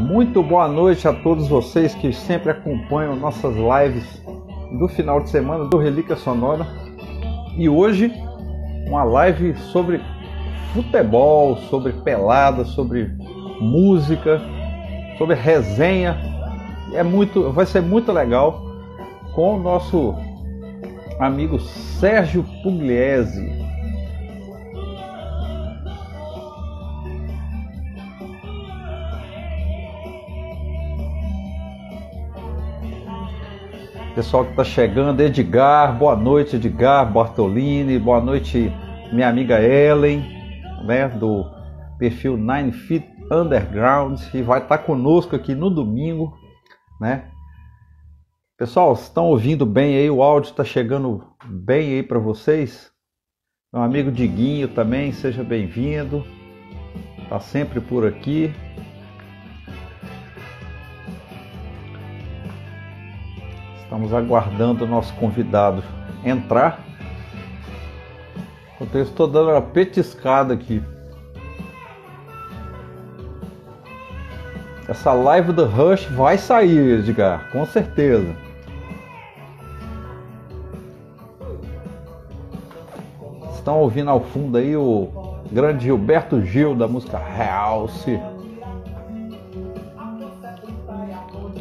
Muito boa noite a todos vocês que sempre acompanham nossas lives do final de semana do Relíquia Sonora. E hoje uma live sobre futebol, sobre pelada, sobre música, sobre resenha. Vai ser muito legal com o nosso amigo Sérgio Pugliese. Pessoal que está chegando, Edgar, boa noite Edgar Bartolini, boa noite minha amiga Ellen, né, do perfil 9 Feet Underground, e vai estar conosco aqui no domingo, né? Pessoal, estão ouvindo bem aí? O áudio está chegando bem aí para vocês? Meu amigo Diguinho também, seja bem-vindo, está sempre por aqui. Estamos aguardando o nosso convidado entrar. Eu estou dando uma petiscada aqui. Essa live do Rush vai sair, Edgar, com certeza. Estão ouvindo ao fundo aí o grande Gilberto Gil da música Realce.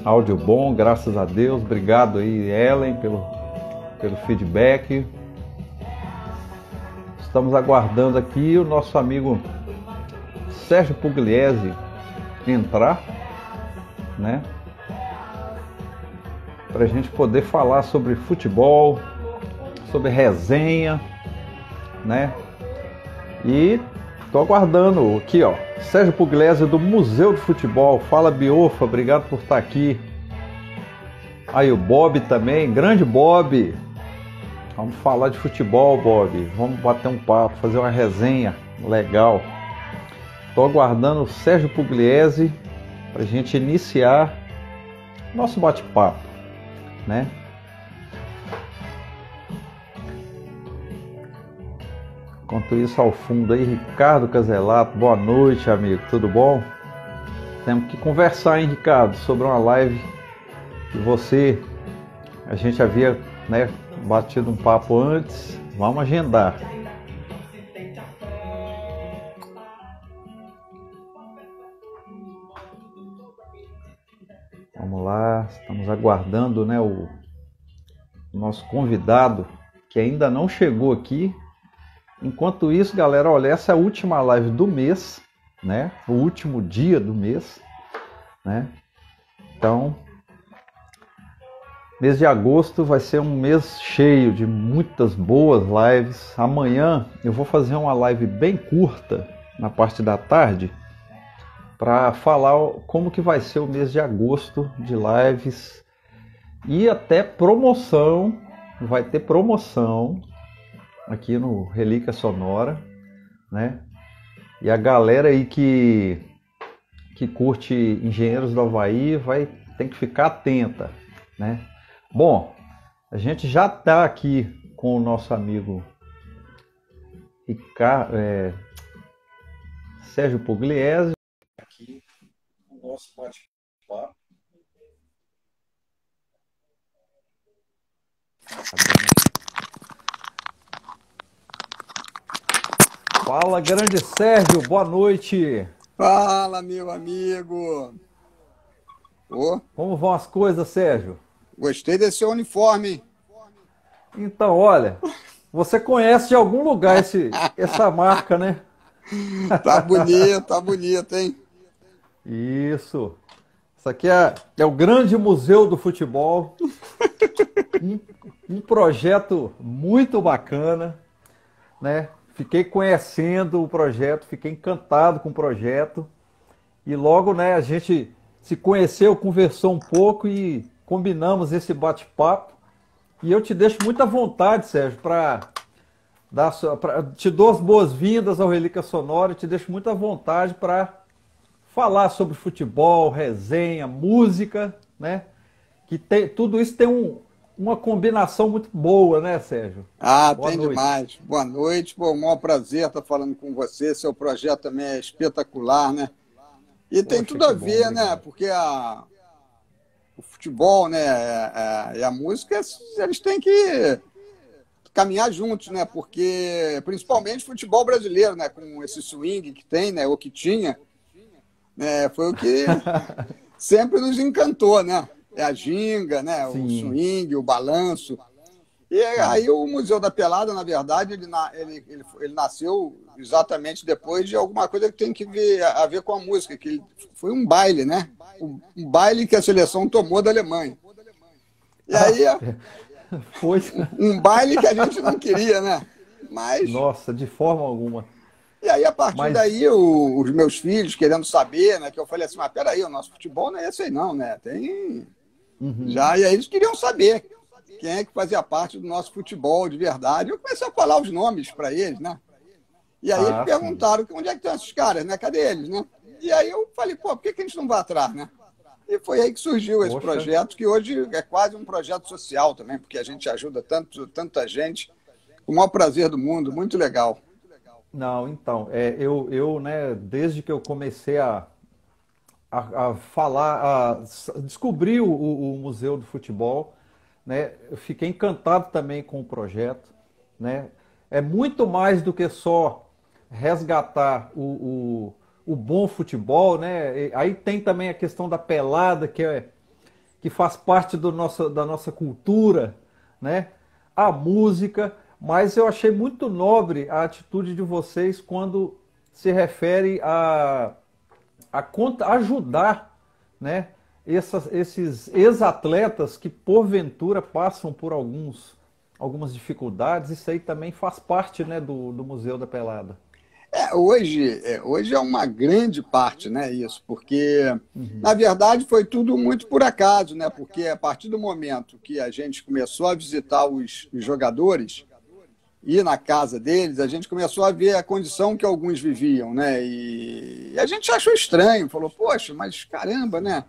Áudio bom, graças a Deus. Obrigado aí, Ellen, pelo feedback. Estamos aguardando aqui o nosso amigo Sérgio Pugliese entrar, né? Para a gente poder falar sobre futebol, sobre resenha, né? E tô aguardando aqui, ó, Sérgio Pugliese do Museu do Futebol. Fala, Biofa, obrigado por estar aqui. Aí o Bob também, grande Bob. Vamos falar de futebol, Bob. Vamos bater um papo, fazer uma resenha legal. Tô aguardando o Sérgio Pugliese pra gente iniciar nosso bate-papo, né? Enquanto isso, ao fundo aí, Ricardo Caselato, boa noite, amigo, tudo bom? Temos que conversar, hein, Ricardo, sobre uma live que a gente havia, né, batido um papo antes. Vamos agendar. Vamos lá, estamos aguardando, né, o nosso convidado, que ainda não chegou aqui. Enquanto isso, galera, olha, essa é a última live do mês, né? O último dia do mês, né? Então, mês de agosto vai ser um mês cheio de muitas boas lives. Amanhã eu vou fazer uma live bem curta na parte da tarde para falar como que vai ser o mês de agosto de lives e até promoção. Vai ter promoção aqui no Relíquia Sonora, né? E a galera aí que curte Engenheiros do Havaí tem que ficar atenta, né? Bom, a gente já está aqui com o nosso amigo Sérgio Pugliese. Aqui o nosso bate-papo. Fala, grande Sérgio, boa noite. Fala, meu amigo. Como vão as coisas, Sérgio? Gostei desse uniforme, hein? Então, olha, você conhece de algum lugar essa marca, né? Tá bonito, hein? Isso. Isso aqui é o grande Museu do Futebol. Um projeto muito bacana, né? Fiquei conhecendo o projeto, fiquei encantado com o projeto. E logo, né, a gente se conheceu, conversou um pouco e combinamos esse bate-papo. E eu te deixo muita vontade, Sérgio, te dou as boas-vindas ao Relíquia Sonora e te deixo muita vontade para falar sobre futebol, resenha, música, né? Tudo isso tem uma combinação muito boa, né, Sérgio? Boa noite. Demais. Boa noite. Pô, um maior prazer estar falando com você. Seu projeto também é espetacular, né? E tem Poxa, tudo a que bom, ver, né? obrigado. Porque o futebol, né, e a música, eles têm que caminhar juntos, né? Porque, principalmente futebol brasileiro, né? Com esse swing que tem, né? Ou que tinha, né? Foi o que sempre nos encantou, né? É a ginga, né? O Sim, swing, o balanço. E sim. aí o Museu da Pelada, na verdade, ele nasceu exatamente depois de alguma coisa que tem que ver, a ver com a música, que foi um baile, né? Um baile que a seleção tomou da Alemanha. E aí, Ah, foi. um baile que a gente não queria, né? Mas, Nossa, de forma alguma. e aí, a partir Mas, daí, os meus filhos querendo saber, né? Que eu falei assim, mas peraí, o nosso futebol não é esse aí não, né? Tem uhum, já, e aí eles queriam saber quem é que fazia parte do nosso futebol de verdade. Eu comecei a falar os nomes para eles, né? E aí eles ah, sim. perguntaram onde é que estão esses caras, né? Cadê eles, né? E aí eu falei, pô, por que a gente não vai atrás, né? E foi aí que surgiu esse Poxa, projeto, que hoje é quase um projeto social também, porque a gente ajuda tanta gente, com o maior prazer do mundo, muito legal. não, então, né, desde que eu comecei a falar, descobrir o Museu do Futebol, né, eu fiquei encantado também com o projeto, né, é muito mais do que só resgatar o bom futebol, né, aí tem também a questão da pelada, que faz parte da nossa cultura, né? A música, mas eu achei muito nobre a atitude de vocês quando se refere ajudar, né? Esses ex-atletas que porventura passam por algumas dificuldades, isso aí também faz parte, né, do Museu da Pelada. Hoje é uma grande parte, né, isso, porque, na verdade, foi tudo muito por acaso, né, porque a partir do momento que a gente começou a visitar os jogadores, ir na casa deles, a gente começou a ver a condição que alguns viviam, né, e a gente achou estranho, falou, poxa, mas caramba, né,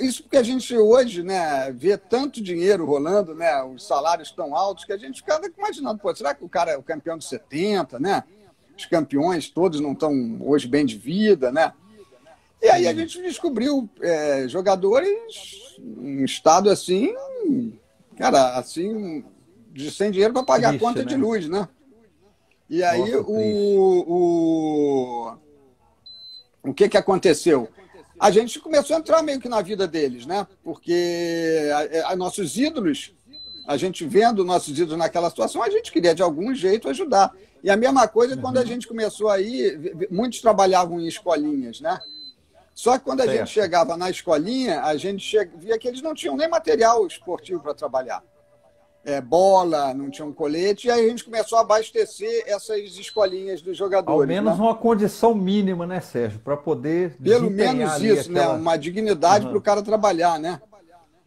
isso porque a gente hoje, né, vê tanto dinheiro rolando, né, os salários tão altos, que a gente fica imaginando, pô, será que o cara é o campeão de 70, né? Os campeões todos não estão hoje bem de vida, né? E aí a Sim, gente descobriu jogadores em estado assim, cara, assim, sem dinheiro para pagar a triste, conta de né? luz, né? E aí Nossa, triste. o que aconteceu? A gente começou a entrar meio que na vida deles, né? Porque nossos ídolos, a gente vendo nossos ídolos naquela situação, a gente queria de algum jeito ajudar. E a mesma coisa quando a Uhum, gente começou aí, muitos trabalhavam em escolinhas, né? Só que quando a gente certo. chegava na escolinha, a gente via que eles não tinham nem material esportivo para trabalhar. Bola, não tinham colete, e aí a gente começou a abastecer essas escolinhas dos Ao jogadores, menos né? uma condição mínima, né, Sérgio, para poder Pelo desempenhar menos ali isso, né? aquela. Uma dignidade para o Aham, cara trabalhar, né?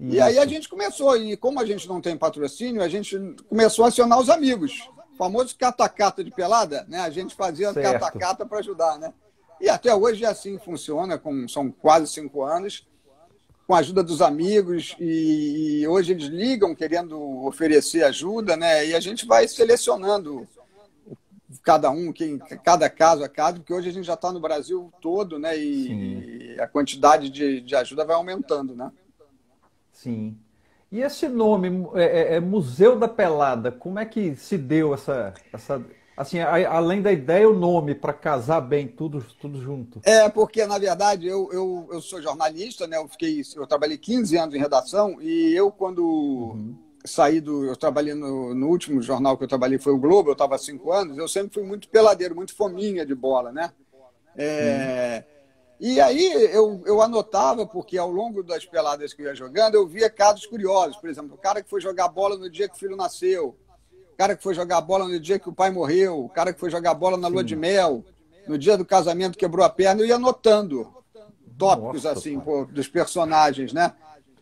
E aí a isso, gente começou, e como a gente não tem patrocínio, a gente começou a acionar os amigos. O famoso cata-cata de pelada, né? A gente fazia certo. cata-cata para ajudar, né? E até hoje é assim funciona, são quase 5 anos, com a ajuda dos amigos, e hoje eles ligam querendo oferecer ajuda, né? E a gente vai selecionando cada um, cada caso a caso, porque hoje a gente já está no Brasil todo, né? Sim, E a quantidade de ajuda vai aumentando, né? sim. E esse nome, Museu da Pelada, como é que se deu assim, além da ideia, o nome, para casar bem tudo junto? Porque, na verdade, eu sou jornalista, né? Eu trabalhei 15 anos em redação e quando Uhum, eu trabalhei no último jornal que eu trabalhei, foi o Globo, eu estava há 5 anos, eu sempre fui muito peladeiro, muito fominha de bola, né? sim, É, e aí eu anotava, porque ao longo das peladas que eu ia jogando, eu via casos curiosos. Por exemplo, o cara que foi jogar bola no dia que o filho nasceu, o cara que foi jogar bola no dia que o pai morreu, o cara que foi jogar bola na lua de sim. mel, no dia do casamento quebrou a perna, eu ia anotando tópicos Nossa, assim, pai. pô, dos personagens, né?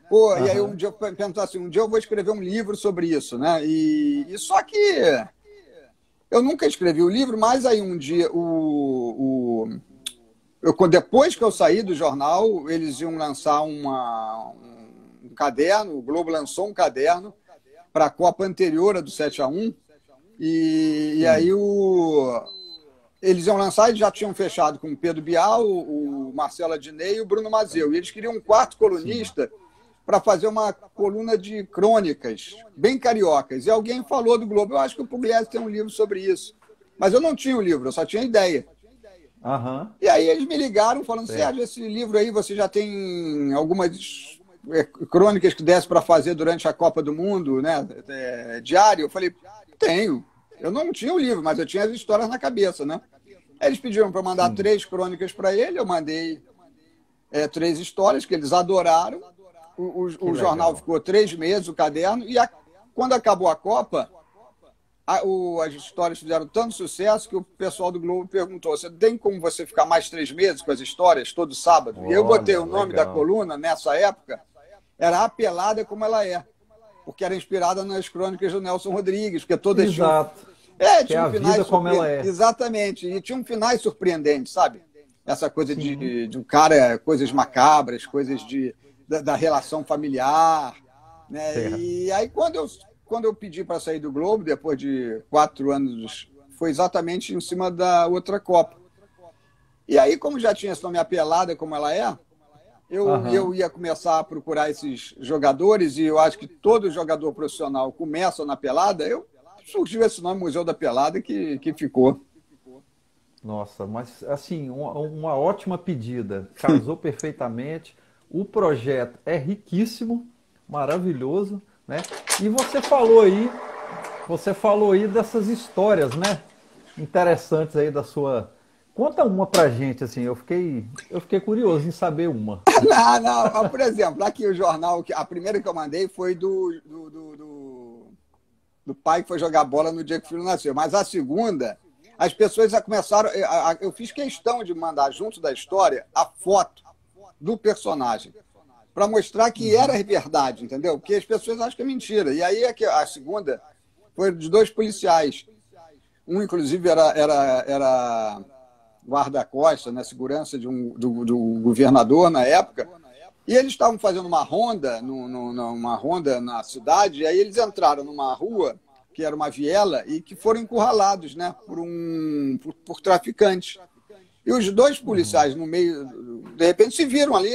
Pô, e aí um Aham, dia eu pensava assim, um dia eu vou escrever um livro sobre isso, né? E só que eu nunca escrevi o livro, mas aí um dia depois que eu saí do jornal, eles iam lançar um caderno, o Globo lançou um caderno para a Copa anterior a do 7-1, e aí sim. eles iam lançar, eles já tinham fechado com o Pedro Bial, o Marcelo Adnet e o Bruno Mazeu. E eles queriam um quarto colunista para fazer uma coluna de crônicas, bem cariocas. E alguém falou do Globo. Eu acho que o Pugliese tem um livro sobre isso. Mas eu não tinha o livro, eu só tinha ideia. Aham. E aí eles me ligaram falando, Sérgio, esse livro aí você já tem algumas crônicas que desse para fazer durante a Copa do Mundo, né? Diário? Eu falei, tenho. Eu não tinha o livro, mas eu tinha as histórias na cabeça, né? Eles pediram para mandar 3 crônicas para ele, eu mandei 3 histórias que eles adoraram. O jornal ficou 3 meses, o caderno, e quando acabou a Copa, as histórias fizeram tanto sucesso que o pessoal do Globo perguntou, você tem como você ficar mais 3 meses com as histórias, todo sábado? E eu botei o nome da coluna, nessa época, era A Pelada Como Ela É, porque era inspirada nas crônicas do Nelson Rodrigues, porque todas Exato. tinham a vida como ela é. Exatamente, e tinham finais surpreendentes, sabe? Essa coisa de um cara, coisas macabras, coisas da relação familiar, né? E aí quando eu pedi para sair do Globo, depois de 4 anos, foi exatamente em cima da outra Copa. E aí, como já tinha esse nome A Pelada Como Ela É, eu ia começar a procurar esses jogadores, e eu acho que todo jogador profissional começa na pelada, surgiu esse nome Museu da Pelada que ficou. Nossa, mas assim, uma ótima pedida. Casou perfeitamente. O projeto é riquíssimo, maravilhoso, né? E você falou aí dessas histórias, né? Interessantes aí da sua. Conta uma pra gente, assim, eu fiquei curioso em saber uma. Não, por exemplo, aqui o jornal, a primeira que eu mandei foi do pai que foi jogar bola no dia que o filho nasceu. Mas a segunda, as pessoas já começaram. Eu fiz questão de mandar junto da história a foto do personagem, para mostrar que era verdade, entendeu? Porque as pessoas acham que é mentira. E aí a segunda foi de 2 policiais. Um, inclusive, era guarda-costas, né, segurança do governador na época. E eles estavam fazendo uma ronda, uma ronda na cidade, e aí eles entraram numa rua, que era uma viela, e que foram encurralados, né, por traficantes. E os 2 policiais no meio, de repente, se viram ali,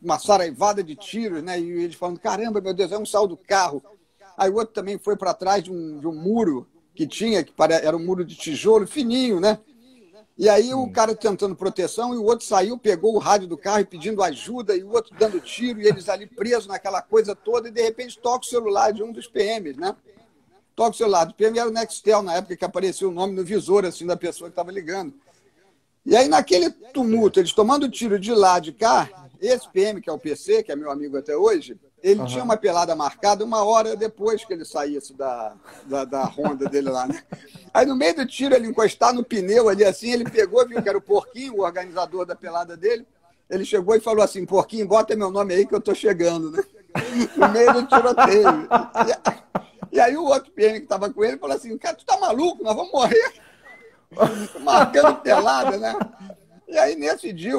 uma saraivada de tiros, né, e eles falando, caramba, meu Deus, um saiu do carro. Aí o outro também foi para trás de um muro que era um muro de tijolo fininho, né? E aí o cara tentando proteção, e o outro saiu, pegou o rádio do carro e pedindo ajuda, e o outro dando tiro, e eles ali presos naquela coisa toda, e de repente toca o celular de um dos PMs, né? Toca o celular do PM, era o Nextel, na época que apareceu o nome no visor, assim, da pessoa que estava ligando. E aí, naquele tumulto, eles tomando tiro de lá, de cá, esse PM, que é o PC, que é meu amigo até hoje, ele tinha uma pelada marcada 1 hora depois que ele saísse da ronda dele lá, né? Aí, no meio do tiro, ele encostar no pneu ali, assim, ele pegou, viu que era o Porquinho, o organizador da pelada dele, ele chegou e falou assim, Porquinho, bota meu nome aí que eu tô chegando, né? No meio do tiroteio. E aí o outro PM que estava com ele falou assim, cara, tu tá maluco? Nós vamos morrer. Marcando pelada, né? E aí, nesse dia,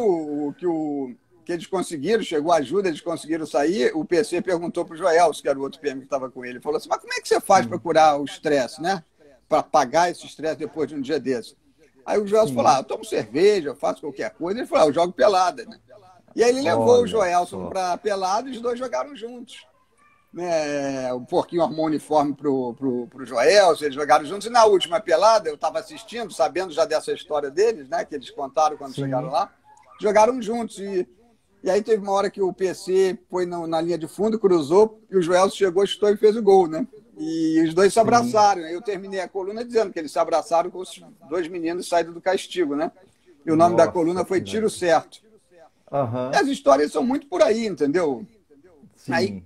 que eles conseguiram, chegou a ajuda, eles conseguiram sair, o PC perguntou para o Joelso, que era o outro PM que estava com ele, falou assim, mas como é que você faz para curar o estresse, né? Para apagar esse estresse depois de um dia desse? Aí o Joelso falou, eu tomo cerveja, eu faço qualquer coisa. Ele falou, eu jogo pelada, né? E aí ele levou o Joelson para pelada e os 2 jogaram juntos. Né? O Porquinho arrumou um uniforme pro Joelson, eles jogaram juntos. E na última pelada, eu estava assistindo, sabendo já dessa história deles, né? Que eles contaram quando chegaram lá. Jogaram juntos. E aí teve uma hora que o PC foi na linha de fundo, cruzou, e o Joelson chegou, chutou e fez o gol, né? E os 2 se abraçaram. Eu terminei a coluna dizendo que eles se abraçaram com os 2 meninos saídos do castigo, né? E o nome da coluna foi Tiro Certo. E as histórias são muito por aí, entendeu? Sim, aí,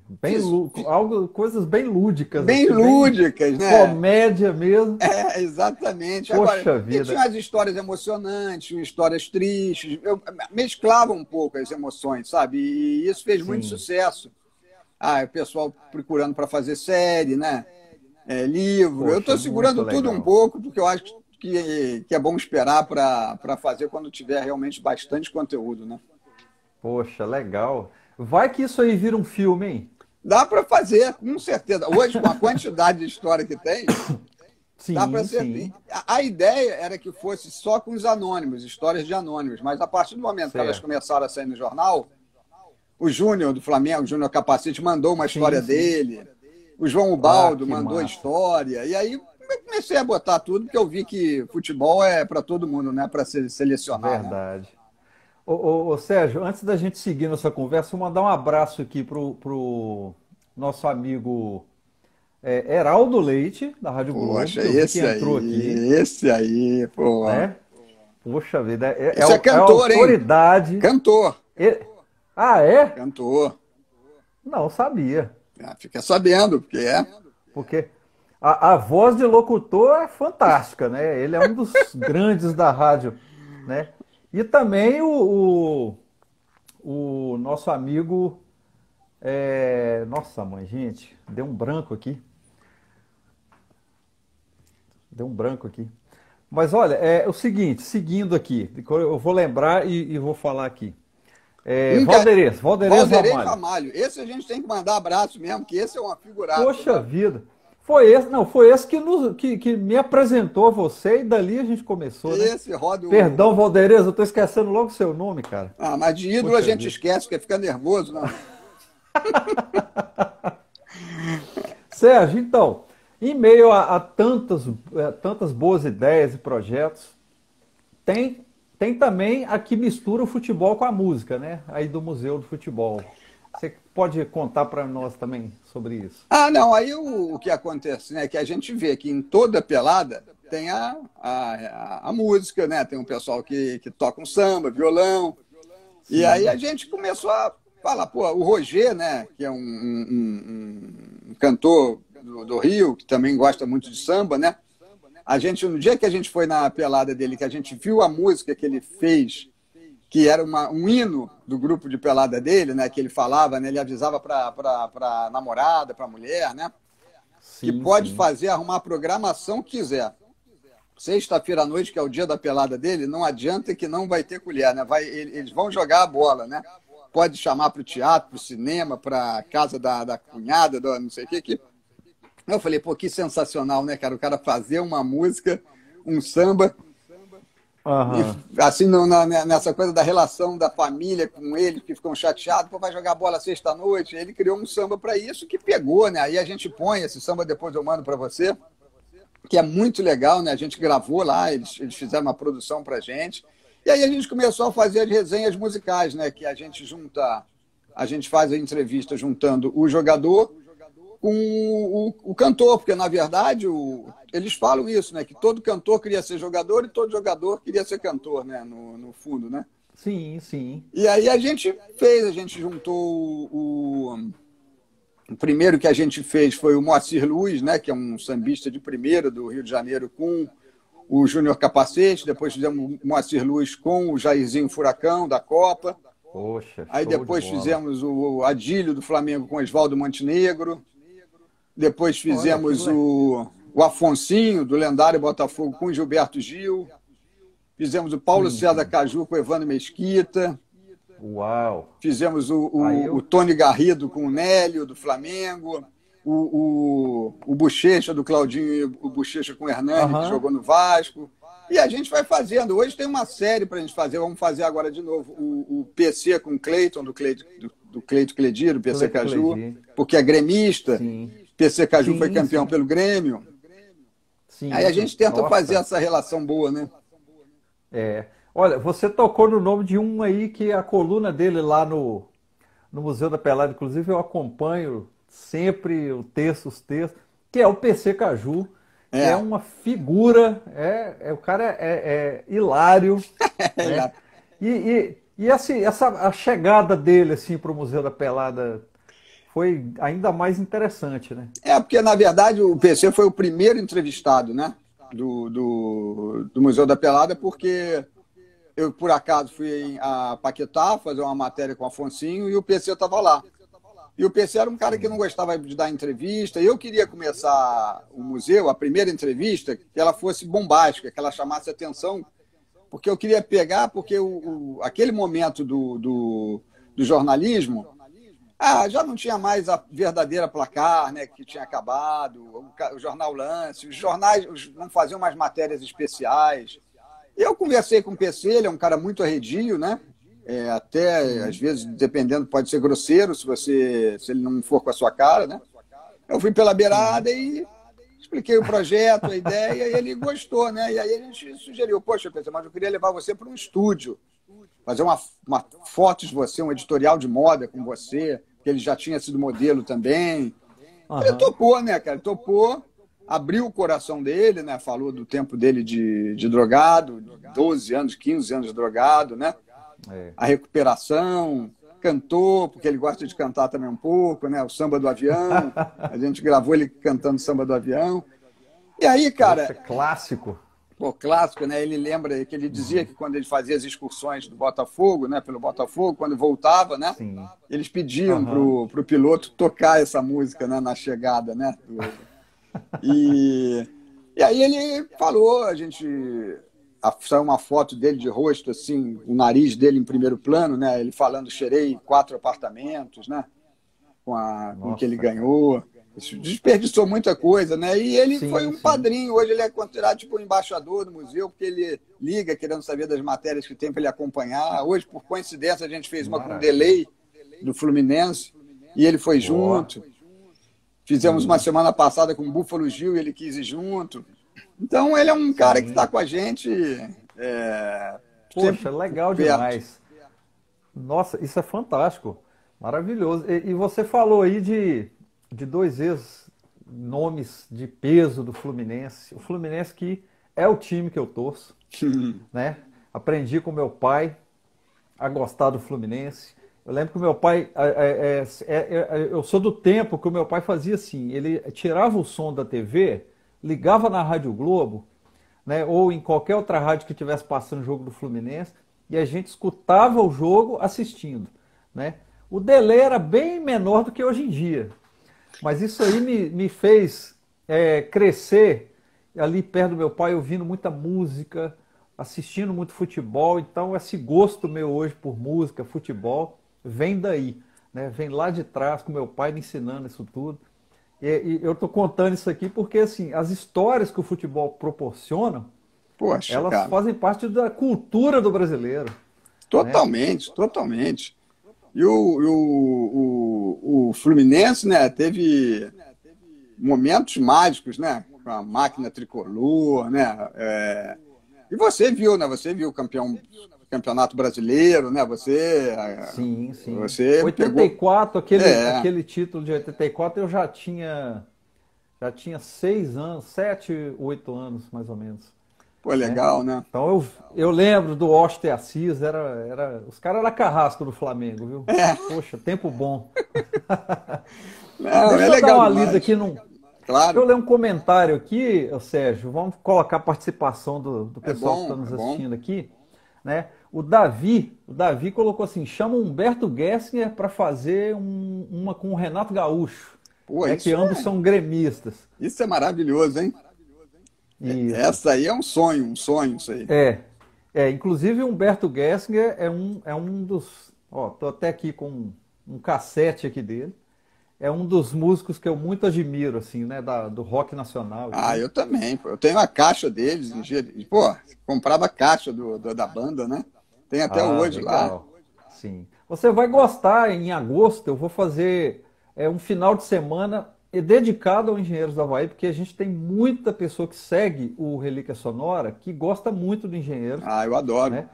coisas bem lúdicas. Bem lúdicas, né? Comédia mesmo. Exatamente. Poxa Agora, vida. Tinha umas histórias emocionantes, histórias tristes. Eu mesclava um pouco as emoções, sabe? E isso fez muito sucesso. O pessoal procurando para fazer série, né? Livro. Poxa, eu estou segurando tudo um pouco, porque eu acho que é bom esperar para fazer quando tiver realmente bastante conteúdo, né? Poxa, legal. Vai que isso aí vira um filme, hein? Dá para fazer, com certeza. Hoje, com a quantidade de história que tem, Dá para Sim, ser. sim, A ideia era que fosse só com os anônimos, histórias de anônimos, mas a partir do momento que elas certo. começaram a sair no jornal, o Júnior do Flamengo, o Júnior Capacete, mandou uma Sim, história sim. dele, o João Ah, Ubaldo que mandou a massa. história, e aí eu comecei a botar tudo, porque eu vi que futebol é para todo mundo, não é para selecionar, né? Verdade. Ô, Sérgio, antes da gente seguir nossa conversa, vou mandar um abraço aqui pro nosso amigo Heraldo Leite, da Rádio Globo, Poxa, que eu vi que entrou aqui, esse aí, pô. né? Poxa vida, Esse é é a cantor, hein? autoridade. Cantor, E- Ah, é? cantor. Não sabia. Ah, fica sabendo, porque é. Porque a voz de locutor é fantástica, né? Ele é um dos grandes da rádio, né? E também o nosso amigo. Nossa, mãe, gente, deu um branco aqui. Deu um branco aqui. Mas olha, é o seguinte, seguindo aqui, eu vou lembrar e vou falar aqui. Um que é Valderez Valderei Ramalho. Ramalho. Esse a gente tem que mandar abraço mesmo, que esse é uma figuraça, Poxa né? vida. Foi esse, não, foi esse que me apresentou a você e dali a gente começou, né? Esse roda Perdão, o. Valderez, eu tô esquecendo logo o seu nome, cara. Ah, mas de ídolo a Poxa gente vida. esquece, porque fica nervoso, né? Sérgio, então, em meio a tantas boas ideias e projetos, tem, tem também a que mistura o futebol com a música, né? Aí do Museu do Futebol. Você pode contar para nós também sobre isso? Ah, não, aí o que acontece, né? Que a gente vê que em toda pelada tem a música, né? Tem um pessoal que toca um samba, violão. E aí Sim, a gente começou a falar, pô, o Roger, né? Que é um cantor do Rio, que também gosta muito de samba, né? A gente, no dia que a gente foi na pelada dele, que a gente viu a música que ele fez, que era um hino do grupo de pelada dele, né? Que ele falava, né? Ele avisava para namorada, para mulher, né? Que sim, pode sim. fazer, arrumar a programação que quiser. Sexta-feira à noite, que é o dia da pelada dele, não adianta que não vai ter colher, né? Eles vão jogar a bola, né? Pode chamar para o teatro, para o cinema, para a casa da cunhada, do não sei o quê. Eu falei, pô, que sensacional, né, cara? O cara fazer uma música, um samba, e, Aham. assim, nessa coisa da relação da família com ele, que ficam chateados, pô, vai jogar bola sexta-noite. Ele criou um samba para isso que pegou, né? Aí a gente põe esse samba, depois eu mando para você, que é muito legal, né? A gente gravou lá, eles fizeram uma produção para gente. E aí a gente começou a fazer as resenhas musicais, né? Que a gente faz a entrevista juntando o jogador com o cantor, porque na verdade eles falam isso, né? Que todo cantor queria ser jogador e todo jogador queria ser cantor, né? No fundo, né? Sim, sim. E aí a gente juntou o primeiro que a gente fez foi o Moacir Luiz, né? Que é um sambista de primeira do Rio de Janeiro, com o Júnior Capacete. Depois fizemos o Moacir Luiz com o Jairzinho Furacão da Copa. Poxa, Aí show de depois bola. fizemos o Adílio do Flamengo com o Oswaldo Montenegro. Depois Olha, que fizemos o Afonsinho, do lendário Botafogo, com o Gilberto Gil. Fizemos o Paulo sim, César sim. Caju com o Evandro Mesquita. Uau. Fizemos Aí o eu. Tony Garrido com o Nélio, do Flamengo. O Bochecha do Claudinho e o Bochecha com o Hernani, que Aham. jogou no Vasco. E a gente vai fazendo. Hoje tem uma série para a gente fazer. Vamos fazer agora de novo o PC com o Cleiton, do Cleito Clediro, o PC Cleito Caju, Cledir. porque é gremista. Sim. PC Caju foi Sim, campeão sim. pelo Grêmio. Aí a Sim. gente tenta fazer Nossa. essa relação boa, né? É. Olha, você tocou no nome de um aí que a coluna dele lá no Museu da Pelada, inclusive eu acompanho sempre os textos, que é o PC Caju, que é É. uma figura, o cara é hilário, né? E assim, a chegada dele assim para o Museu da Pelada foi ainda mais interessante, né? Porque, na verdade, o PC foi o primeiro entrevistado, né? Do Museu da Pelada, porque eu, por acaso, fui a Paquetá fazer uma matéria com o Afonsinho e o PC estava lá. E o PC era um cara que não Sim. gostava de dar entrevista. E eu queria começar o museu, a primeira entrevista, que ela fosse bombástica, que ela chamasse atenção, porque eu queria pegar, porque aquele momento do jornalismo Já não tinha mais a verdadeira placar, né, que tinha acabado, o jornal Lance, os jornais não faziam mais matérias especiais. Eu conversei com o PC, ele é um cara muito arredio, né? Até, às vezes, dependendo, pode ser grosseiro se ele não for com a sua cara, né? Eu fui pela beirada e expliquei o projeto, a ideia, e ele gostou, né? E aí a gente sugeriu, poxa, PC, mas eu queria levar você para um estúdio, fazer uma foto de você, um editorial de moda com você, que ele já tinha sido modelo também. Ele topou, né, cara? Topou, abriu o coração dele, né? Falou do tempo dele de drogado, 12 anos, 15 anos de drogado, né? A recuperação, cantou, porque ele gosta de cantar também um pouco, né? O Samba do Avião. A gente gravou ele cantando Samba do Avião. E aí, cara... Isso é clássico. Pô, clássico, né? Ele lembra que ele dizia que quando ele fazia as excursões do Botafogo, né? Pelo Botafogo, quando voltava, né? Sim. Eles pediam pro piloto tocar essa música, né? Na chegada, né? E aí ele falou, saiu uma foto dele de rosto, assim, o nariz dele em primeiro plano, né? Ele falando, cheirei 4 apartamentos, né? Com que ele ganhou. Desperdiçou muita coisa, né? E ele foi um padrinho. Hoje ele é considerado tipo um embaixador do museu, porque ele liga querendo saber das matérias que tem para ele acompanhar. Hoje, por coincidência, a gente fez uma com delay do Fluminense e ele foi junto. Fizemos uma semana passada com o Búfalo Gil e ele quis ir junto. Então, ele é um cara que está com a gente. Poxa, legal demais. Nossa, isso é fantástico. Maravilhoso. E você falou aí de 2 ex-nomes de peso do Fluminense. O Fluminense que é o time que eu torço. Né? Aprendi com meu pai a gostar do Fluminense. Eu lembro que o meu pai... eu sou do tempo que o meu pai fazia assim. Ele tirava o som da TV, ligava na Rádio Globo, né, ou em qualquer outra rádio que estivesse passando o jogo do Fluminense, e a gente escutava o jogo assistindo. Né? O delay era bem menor do que hoje em dia. Mas isso aí me fez crescer ali perto do meu pai, ouvindo muita música, assistindo muito futebol. Então esse gosto meu hoje por música, futebol, vem daí. Né? Vem lá de trás, com meu pai me ensinando isso tudo. E eu estou contando isso aqui porque assim, as histórias que o futebol proporciona, elas cara, fazem parte da cultura do brasileiro. Totalmente, né? Totalmente. E o Fluminense, né, teve momentos mágicos, né, com a máquina tricolor, né, e você viu, né, você viu o campeonato brasileiro, né, sim. Você 84, aquele título de 84 eu já tinha 6 anos, 7, 8 anos mais ou menos. Pô, legal, né? Então eu lembro do Oster Assis, os caras eram carrasco do Flamengo, viu? Poxa, tempo bom. Não, Deixa eu legal dar uma demais. lida aqui Claro. Deixa eu ler um comentário aqui, Sérgio. Vamos colocar a participação do pessoal que está nos assistindo aqui. Né? O Davi colocou assim: chama o Humberto Gessinger para fazer uma com o Renato Gaúcho. Pô, que ambos são gremistas. Isso é maravilhoso, hein? Isso. Essa aí é um sonho isso aí. Inclusive o Humberto Gessinger é um dos... tô até aqui com um cassete aqui dele. É um dos músicos que eu muito admiro, assim, né, do rock nacional. Eu também, pô. Eu tenho a caixa deles. Pô, comprava a caixa da banda, né? Tem até hoje legal. Lá. Sim. Você vai gostar, em agosto eu vou fazer um final de semana dedicado ao Engenheiros do Havaí, porque a gente tem muita pessoa que segue o Relíquia Sonora, que gosta muito do Engenheiros. Eu adoro. Né?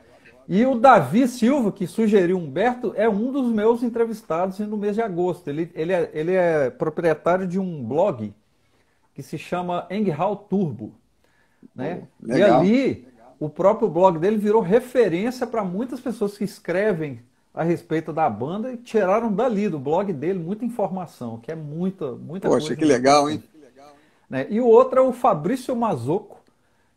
E o Davi Silva, que sugeriu Humberto, é um dos meus entrevistados no mês de agosto. Ele é proprietário de um blog que se chama Enghal Turbo. Né? E ali, o próprio blog dele virou referência para muitas pessoas que escrevem a respeito da banda e tiraram dali, do blog dele, muita informação, que é muita coisa. Poxa, que legal, hein? Né? E o outro é o Fabrício Mazocco,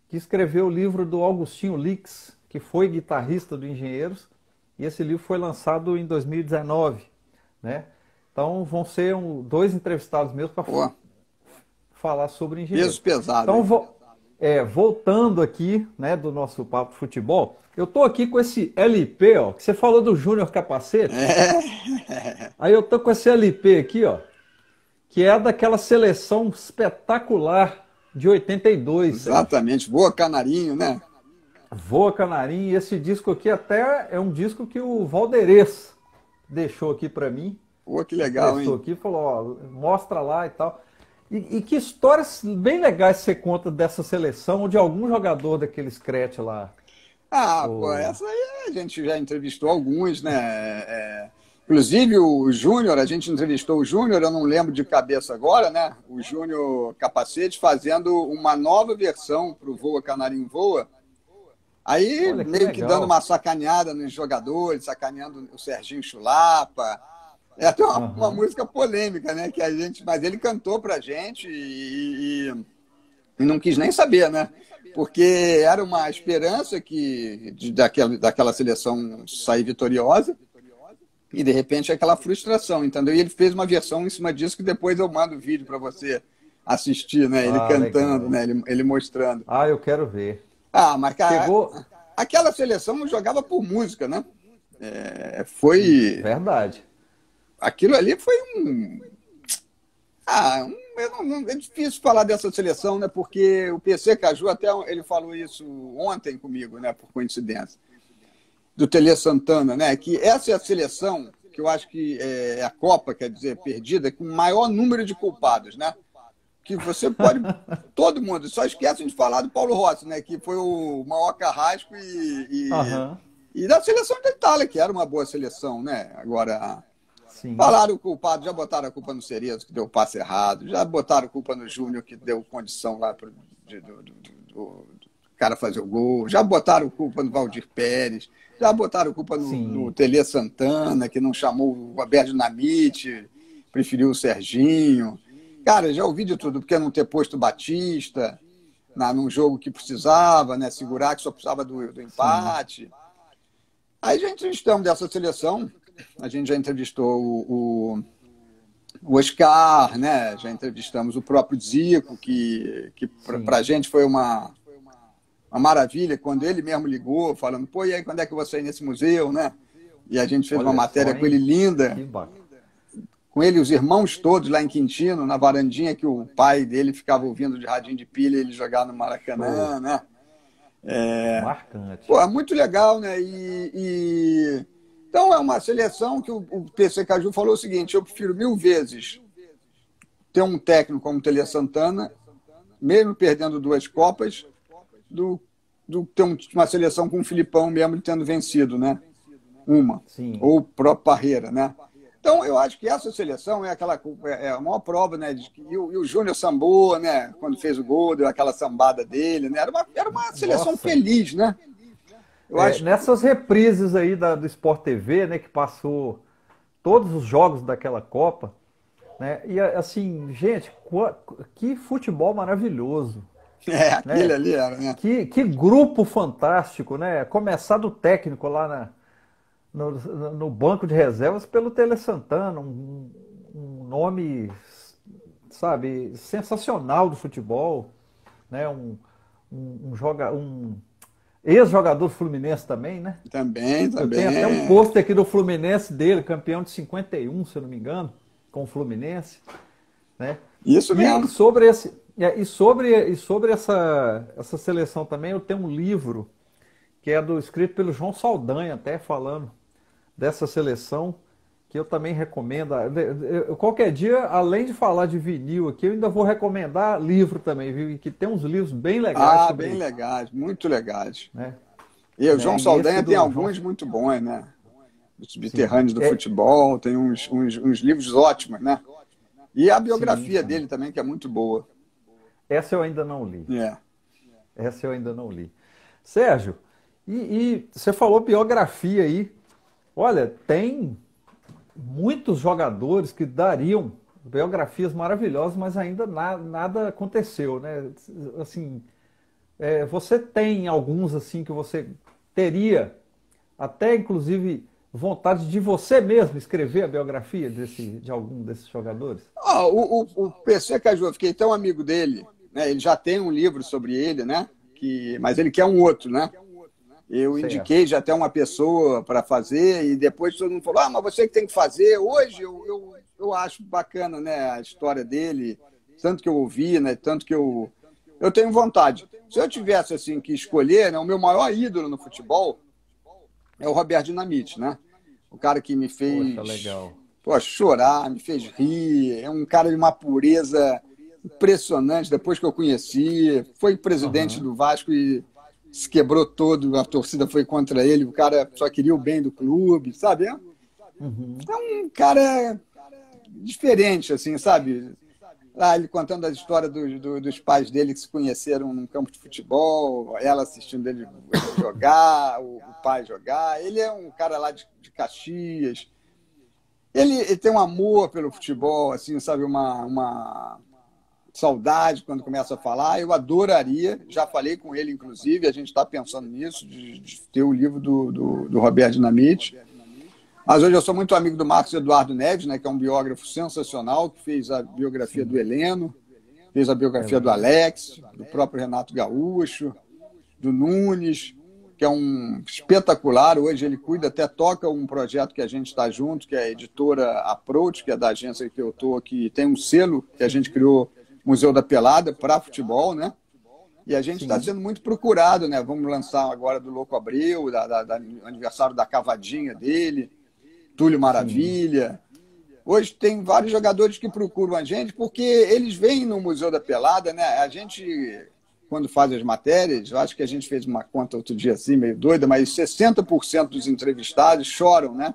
que escreveu o livro do Augustinho Lix, que foi guitarrista do Engenheiros, e esse livro foi lançado em 2019. Né? Então vão ser 2 entrevistados meus para falar sobre Engenheiros. Peso pesado. Então voltando aqui, né, do nosso papo de futebol, eu tô aqui com esse LP, ó, que você falou do Júnior Capacete. É. Aí eu tô com esse LP aqui, ó, que é daquela seleção espetacular de 82, Sérgio. Exatamente. Boa, Canarinho, né? Voa Canarinho, e esse disco aqui até é um disco que o Valderez deixou aqui pra mim, Pô, que legal, prestou hein? aqui, falou, ó, mostra lá e tal. E que histórias bem legais você conta dessa seleção ou de algum jogador daquele scratch lá? Ah, pô, O... essa aí a gente já entrevistou alguns, né? Inclusive o Júnior, a gente entrevistou o Júnior, eu não lembro de cabeça agora, né? O Júnior Capacete fazendo uma nova versão para o Voa Canarinho Voa. Aí Olha que meio que dando legal. uma sacaneada nos jogadores, sacaneando o Serginho Chulapa. É até uma Aham. música polêmica, né? Mas ele cantou pra gente e não quis nem saber, né? Porque era uma esperança daquela seleção sair vitoriosa e de repente aquela frustração, entendeu? E ele fez uma versão em cima disso que depois eu mando o vídeo para você assistir, né? Ele Ah, cantando, legal. né? Ele mostrando. Ah, eu quero ver. Ah, mas cara, Chegou. aquela seleção jogava por música, né? Foi Verdade. aquilo ali foi é difícil falar dessa seleção, né? Porque o PC Caju até ele falou isso ontem comigo, né? Por coincidência, do Tele Santana, né? Que essa é a seleção que eu acho que é a Copa, quer dizer, perdida, com o maior número de culpados, né? Que você pode. Todo mundo, só esquecem de falar do Paulo Rossi, né? Que foi o maior carrasco Aham. e da seleção da Itália, que era uma boa seleção, né? Agora, Sim. falaram o culpado, já botaram a culpa no Cerezo, que deu o passe errado, já botaram a culpa no Júnior, que deu condição lá do cara fazer o gol, já botaram a culpa no Valdir Pérez, já botaram a culpa no Sim. Tele Santana, que não chamou o Roberto Dinamite, preferiu o Serginho. Cara, já ouvi de tudo, porque não ter posto o Batista num jogo que precisava, né, segurar, que só precisava do Sim. empate. Aí já entrevistamos dessa seleção, a gente já entrevistou o Oscar, né? Já entrevistamos o próprio Zico, que para Sim. a gente foi uma maravilha, quando ele mesmo ligou, falando, pô, e aí quando é que eu vou sair nesse museu, né? E a gente fez uma Olha só, matéria com ele hein? linda, Que bacana. com ele e os irmãos todos lá em Quintino, na varandinha que o pai dele ficava ouvindo de radinho de pilha ele jogar no Show. Maracanã, né? Marcante. Pô, é muito legal, né? Então é uma seleção que o PC Caju falou o seguinte: eu prefiro 1000 vezes ter um técnico como o Tele Santana, mesmo perdendo 2 Copas, do, do ter uma seleção com o Filipão mesmo tendo vencido, né? Uma. Sim. Ou o próprio Parreira, né? Então, eu acho que essa seleção é a maior prova, né? E o Júnior sambou, né? Quando fez o gol, deu aquela sambada dele, né? Era uma seleção Nossa. feliz, né? Eu acho que Nessas reprises aí do Sport TV, né, que passou todos os jogos daquela Copa, né? E assim, gente, que futebol maravilhoso, aquele né? ali era, né? Que grupo fantástico, né? Começar do técnico lá no banco de reservas pelo Tele Santana, um nome, sabe, sensacional do futebol, né? Um ex-jogador Fluminense também, né? Também, Eu tenho até um também. pôster aqui do Fluminense dele, campeão de 51, se eu não me engano, com o Fluminense, né? Isso E mesmo. sobre esse e sobre essa seleção também, eu tenho um livro que é escrito pelo João Saldanha, até falando dessa seleção, que eu também recomendo. Qualquer dia, além de falar de vinil aqui, eu ainda vou recomendar livro também, viu? E que tem uns livros bem legais Ah, bem sobre, legais, muito legais. né? E o João E esse Saldanha tem do João, alguns muito bons, né? Os sim, subterrâneos do futebol, tem uns livros ótimos, né? E a sim, biografia sim. dele também, que é muito boa. Essa eu ainda não li. É. Essa eu ainda não li. Sérgio, e você falou biografia aí. Olha, tem muitos jogadores que dariam biografias maravilhosas, mas ainda nada aconteceu, né? Assim, você tem alguns assim que você teria até inclusive vontade de você mesmo escrever a biografia de algum desses jogadores? O PC Caju, eu fiquei tão amigo dele, né? Ele já tem um livro sobre ele, né? Mas ele quer um outro, né? Eu indiquei já até uma pessoa para fazer e depois todo mundo falou, mas você que tem que fazer. Hoje eu acho bacana, né, a história dele, tanto que eu ouvi, né, tanto que eu tenho vontade. Se eu tivesse assim que escolher, né, o meu maior ídolo no futebol é o Roberto Dinamite, né? O cara que me fez chorar, me fez rir, é um cara de uma pureza impressionante depois que eu conheci. Foi presidente do Vasco e se quebrou todo, a torcida foi contra ele, o cara só queria o bem do clube, sabe? É um cara diferente, assim, sabe? Lá ele contando a história dos pais dele que se conheceram num campo de futebol, ela assistindo ele jogar, o pai jogar. Ele é um cara lá de Caxias. Ele tem um amor pelo futebol, assim, sabe? Uma saudade quando começa a falar. Eu adoraria, já falei com ele, inclusive, a gente está pensando nisso, de ter o livro do Roberto Dinamite. Mas hoje eu sou muito amigo do Marcos Eduardo Neves, né, que é um biógrafo sensacional, que fez a biografia do Heleno, fez a biografia do Alex, do próprio Renato Gaúcho, do Nunes, que é um espetacular. Hoje ele cuida, até toca um projeto que a gente está junto, que é a editora Approach, que é da agência que eu estou, que tem um selo que a gente criou, Museu da Pelada, para futebol, né? E a gente está sendo muito procurado, né? Vamos lançar agora do Louco Abreu, aniversário da cavadinha dele, Túlio Maravilha. Hoje tem vários jogadores que procuram a gente porque eles vêm no Museu da Pelada, né? A gente, quando faz as matérias, eu acho que a gente fez uma conta outro dia assim, meio doida, mas 60% dos entrevistados choram, né?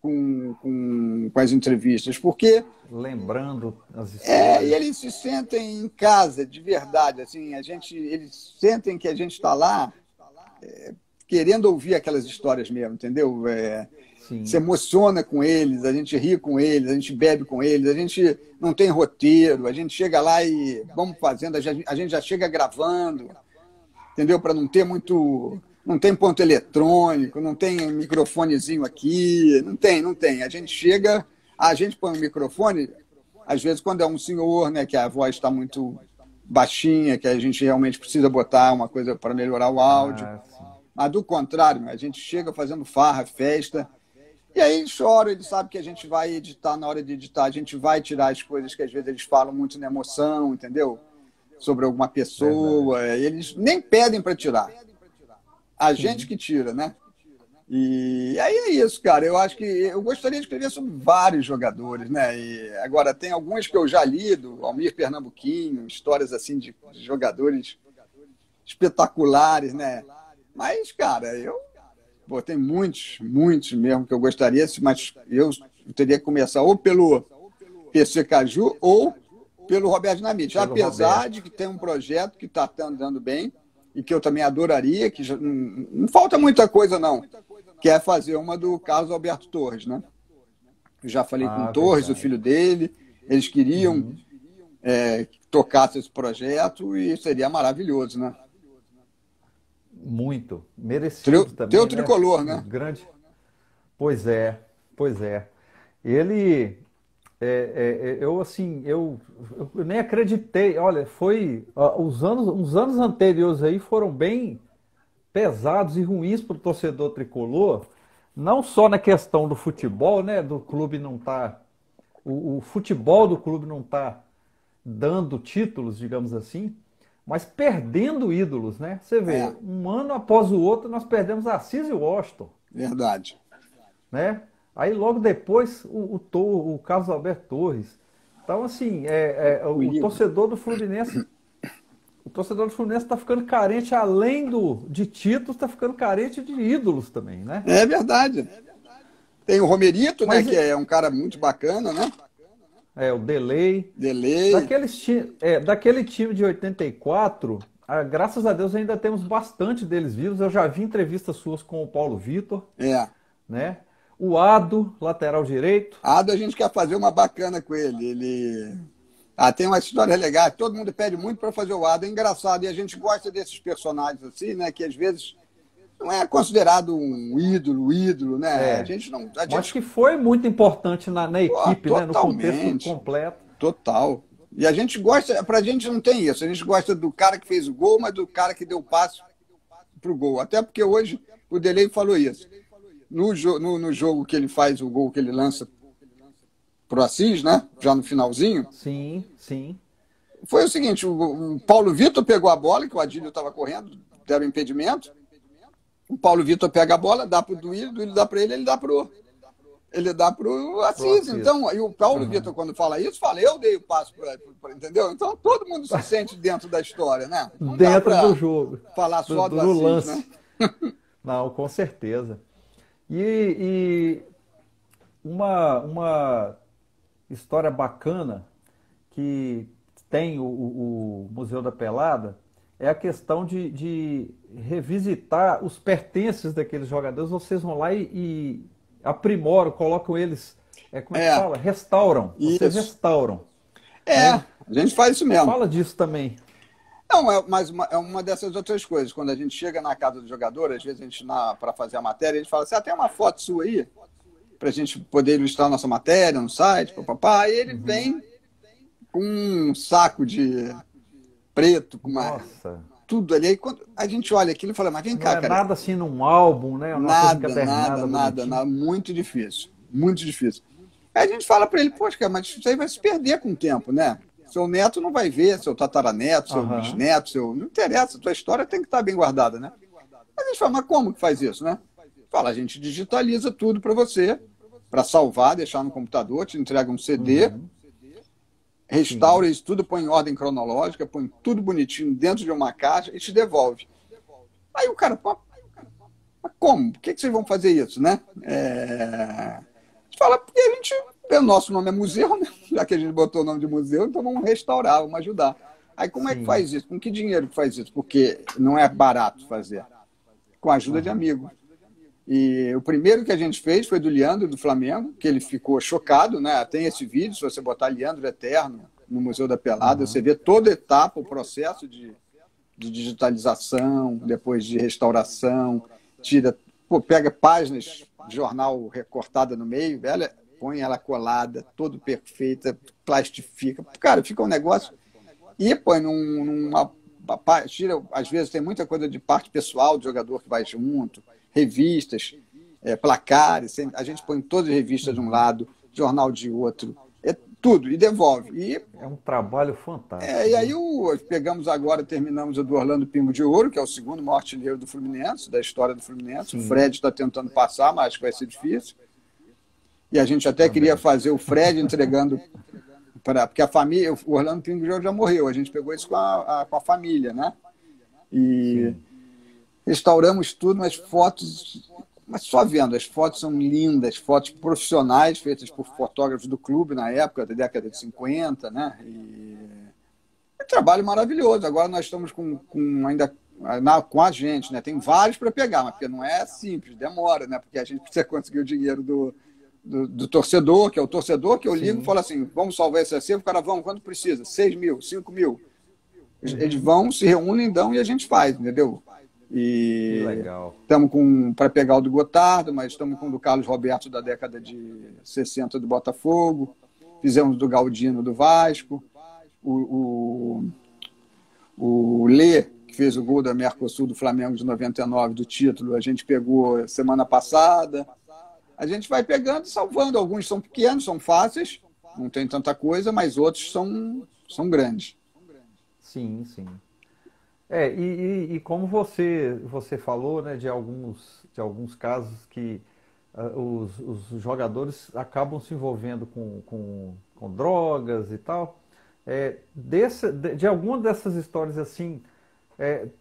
Com as entrevistas, porque lembrando as histórias. E eles se sentem em casa, de verdade, assim, eles sentem que a gente está lá querendo ouvir aquelas histórias mesmo, entendeu? Se emociona com eles, a gente ri com eles, a gente bebe com eles, a gente não tem roteiro, a gente chega lá e vamos fazendo, a gente já chega gravando, entendeu? Para não ter muito... Não tem ponto eletrônico, não tem microfonezinho aqui, não tem. A gente chega, a gente põe um microfone, às vezes quando é um senhor, né, que a voz está muito baixinha, que a gente realmente precisa botar uma coisa para melhorar o áudio. Mas do contrário, a gente chega fazendo farra, festa, e aí eles choram, eles sabem que a gente vai editar, na hora de editar, a gente vai tirar as coisas que às vezes eles falam muito na emoção, entendeu? Sobre alguma pessoa, eles nem pedem para tirar. A gente que tira, né? E aí é isso, cara. Eu acho que eu gostaria de escrever sobre vários jogadores, né? E agora, tem alguns que eu já li, do Almir Pernambuquinho, histórias assim de jogadores espetaculares, né? Mas, cara, tem muitos mesmo que eu gostaria, mas eu teria que começar ou pelo PC Caju ou pelo Roberto Dinamite. Apesar de que tem um projeto que está andando bem, e que eu também adoraria, que já, não falta muita coisa, não, que é fazer uma do Carlos Alberto Torres, né? Eu já falei com o Torres, o filho dele, eles queriam que tocasse esse projeto e seria maravilhoso, né? Muito. Merecido também. Teu tricolor, né? Grande. Pois é. Ele... eu nem acreditei. Olha, uns anos anteriores aí foram bem pesados e ruins para o torcedor tricolor, não só na questão do futebol, né? Do clube não tá, o futebol do clube não tá dando títulos, digamos assim, mas perdendo ídolos, né? Você vê, um ano após o outro nós perdemos Assis e Washington. Verdade. Né? Aí logo depois o Carlos Alberto Torres. Então, assim, o torcedor do Fluminense está ficando carente, além de títulos, está ficando carente de ídolos também, né? É verdade. Tem o Romerito, né, que é um cara muito bacana, né? O Delay. Daquele time de 84, graças a Deus ainda temos bastante deles vivos. Eu já vi entrevistas suas com o Paulo Vitor. Né? O Ado, lateral direito. Ado, a gente quer fazer uma bacana com ele. Tem uma história legal. Todo mundo pede muito para fazer o Ado. É engraçado. E a gente gosta desses personagens assim, né? Que às vezes não é considerado um ídolo, né? Acho que foi muito importante na equipe, né? No contexto completo. Total. E a gente gosta, pra gente não tem isso. A gente gosta do cara que fez o gol, mas do cara que deu o passe pro gol. Até porque hoje o Delay falou isso. No jogo que ele faz o gol, que ele lança pro Assis, né? Já no finalzinho. Sim, sim. Foi o seguinte, o Paulo Vitor pegou a bola, que o Adílio estava correndo, deram impedimento. O Paulo Vitor pega a bola, dá pro Duílio dá para ele dá pro Assis. Então, e o Paulo Vitor, quando fala isso, fala, eu dei o passo entendeu? Então, todo mundo se sente dentro da história, né? Não dentro do jogo. Falar só do Assis, lance. né? Não, com certeza. E uma história bacana que tem o Museu da Pelada é a questão de revisitar os pertences daqueles jogadores. Vocês vão lá e aprimoram, colocam eles, como é que fala? Restauram. Vocês restauram. A gente faz isso mesmo. Fala disso também. Não, mas é uma dessas outras coisas. Quando a gente chega na casa do jogador, às vezes a gente, para fazer a matéria, a gente fala assim, tem uma foto sua aí, para a gente poder ilustrar a nossa matéria no site, papapá. Aí ele vem com um saco de preto, com tudo ali. Aí quando a gente olha aquilo e fala, mas vem cá, cara. Nada assim num álbum, né? Nada. Muito difícil. Muito difícil. Aí a gente fala para ele, poxa, cara, mas isso aí vai se perder com o tempo, né? Seu neto não vai ver, seu tataraneto, seu bisneto, não interessa, tua história tem que estar bem guardada, né? Aí a gente fala, mas como que faz isso, né? Fala, a gente digitaliza tudo para você, para salvar, deixar no computador, te entrega um CD, restaura isso tudo, põe em ordem cronológica, põe tudo bonitinho dentro de uma caixa e te devolve. Aí o cara, mas como? Por que vocês vão fazer isso, né? A gente fala, porque a gente, o nosso nome é museu, né? Já que a gente botou o nome de museu, então vamos restaurar, vamos ajudar. Aí como é que faz isso? Com que dinheiro que faz isso? Porque não é barato fazer. Com a ajuda de amigos. E o primeiro que a gente fez foi do Leandro, do Flamengo, que ele ficou chocado, né? Tem esse vídeo, se você botar Leandro Eterno no Museu da Pelada, você vê toda a etapa, o processo de digitalização, depois de restauração, pega páginas de jornal recortada no meio, velho, põe ela colada, todo perfeita, plastifica. Cara, fica um negócio. E põe tira, às vezes tem muita coisa de parte pessoal do jogador que vai junto, revistas, placares, a gente põe todas as revistas de um lado, jornal de outro, tudo, e devolve. É um trabalho fantástico. E aí terminamos o do Orlando Pingo de Ouro, que é o segundo maior artilheiro do Fluminense, da história do Fluminense. O Fred está tentando passar, mas acho que vai ser difícil. E a gente até queria fazer o Fred entregando porque a família, o Orlando Pingo de Ouro já morreu, a gente pegou isso com a família, né? E restauramos tudo, mas só vendo, as fotos são lindas, fotos profissionais feitas por fotógrafos do clube na época, da década de 50, né? E é um trabalho maravilhoso. Agora nós estamos ainda com a gente, né? Tem vários para pegar, mas porque não é simples, demora, né? Porque a gente precisa conseguir o dinheiro do torcedor, que é o torcedor que eu ligo e falo assim, vamos salvar esse acervo, o cara, quanto precisa? 6 mil, 5 mil. Eles vão, se reúnem, dão e a gente faz, entendeu? E estamos para pegar o do Gotardo, mas estamos com o do Carlos Roberto da década de 60 do Botafogo, fizemos do Galdino do Vasco, o Lê, que fez o gol da Mercosul do Flamengo de 99 do título, a gente pegou semana passada. A gente vai pegando e salvando. Alguns são pequenos, são fáceis, não tem tanta coisa, mas outros são grandes. Sim. E como você falou, né, de alguns casos que os jogadores acabam se envolvendo com drogas e tal. De alguma dessas histórias assim,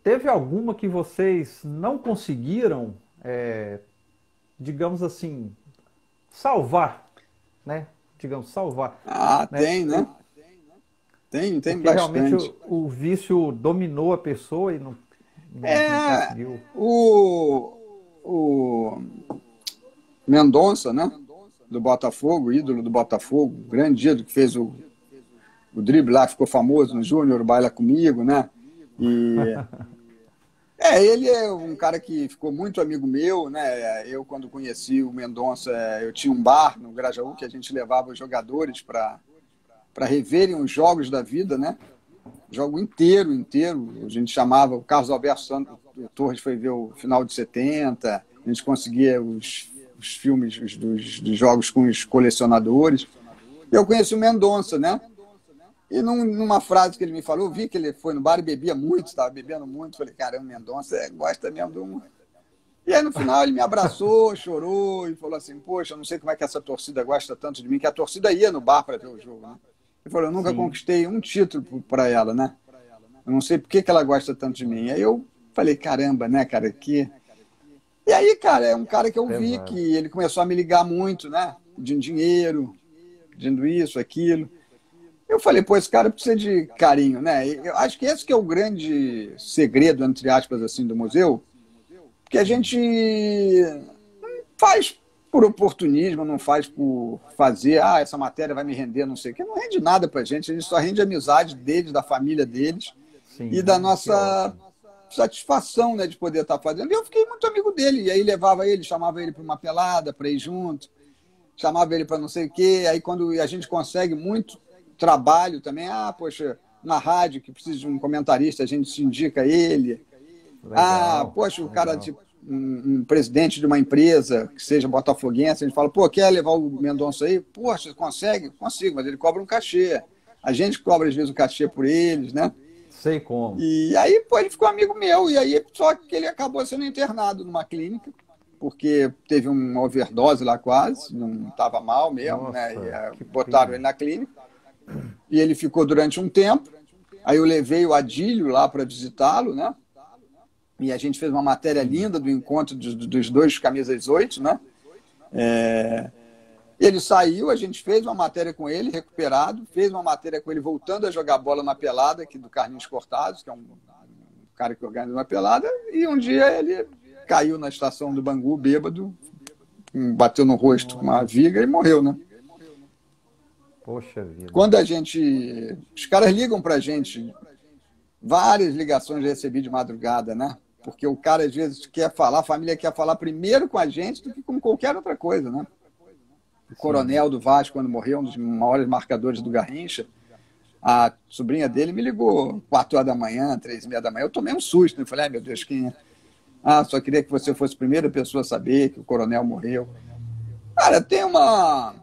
teve alguma que vocês não conseguiram, digamos assim, salvar, né? Salvar. Né? Tem, né? Tem porque bastante. Realmente o vício dominou a pessoa e não conseguiu. O Mendonça, né? Do Botafogo, ídolo do Botafogo, grande ídolo que fez o drible lá, ficou famoso no Júnior, baila comigo, né? E ele é um cara que ficou muito amigo meu, né? Eu, quando conheci o Mendonça, eu tinha um bar no Grajaú que a gente levava os jogadores para para reverem os jogos da vida, né? Jogo inteiro, inteiro. A gente chamava, o Carlos Alberto Santos Torres foi ver o final de 70, a gente conseguia os filmes dos jogos com os colecionadores. Eu conheci o Mendonça, né? E numa frase que ele me falou, eu vi que ele foi no bar e bebia muito, estava bebendo muito. Falei, caramba, Mendonça gosta mesmo do humor. E aí, no final, ele me abraçou, chorou e falou assim, poxa, eu não sei como é que essa torcida gosta tanto de mim, que a torcida ia no bar para ver o jogo, né? Ele falou, eu nunca conquistei um título para ela, né? Eu não sei por que ela gosta tanto de mim. Aí eu falei, caramba, né, cara, que... E aí, cara, é um cara que eu vi que ele começou a me ligar muito, né? Pedindo dinheiro, pedindo isso, aquilo. Eu falei, pô, esse cara precisa de carinho, né? Eu acho que esse que é o grande segredo, entre aspas, assim, do museu, que a gente não faz por oportunismo, não faz por fazer, essa matéria vai me render, não sei o quê. Não rende nada pra gente, a gente só rende a amizade deles, da família deles, e da nossa satisfação, né, de poder estar fazendo. E eu fiquei muito amigo dele, e aí levava ele, chamava ele para uma pelada, para ir junto, chamava ele para não sei o quê. Aí quando a gente consegue muito trabalho também, poxa, uma rádio que precisa de um comentarista, a gente se indica ele. Legal, poxa, o cara, tipo, um presidente de uma empresa que seja botafoguense, a gente fala, pô, quer levar o Mendonça aí? Poxa, consegue? Consigo, mas ele cobra um cachê. A gente cobra, às vezes, o cachê por eles, né? Sei como. E aí, pô, ele ficou amigo meu, e aí só que ele acabou sendo internado numa clínica, porque teve uma overdose lá quase, não estava mal mesmo, nossa, né? E botaram ele na clínica, e ele ficou durante um tempo. Aí eu levei o Adílio lá para visitá-lo, né? E a gente fez uma matéria linda do encontro dos dois camisas 8, né? Ele saiu, a gente fez uma matéria com ele, recuperado, fez uma matéria com ele voltando a jogar bola na pelada, aqui do Carlinhos Cortados, que é um cara que organiza uma pelada, e um dia ele caiu na estação do Bangu, bêbado, bateu no rosto com uma viga e morreu, né? Poxa vida. Quando os caras ligam pra gente, várias ligações eu recebi de madrugada, né? Porque o cara, às vezes, quer falar, a família quer falar primeiro com a gente do que com qualquer outra coisa, né? O coronel do Vasco, quando morreu, um dos maiores marcadores do Garrincha, a sobrinha dele me ligou 4 horas da manhã, 3h30 da manhã. Eu tomei um susto, né? Falei, meu Deus, quem é? Só queria que você fosse a primeira pessoa a saber que o coronel morreu. Cara, tem uma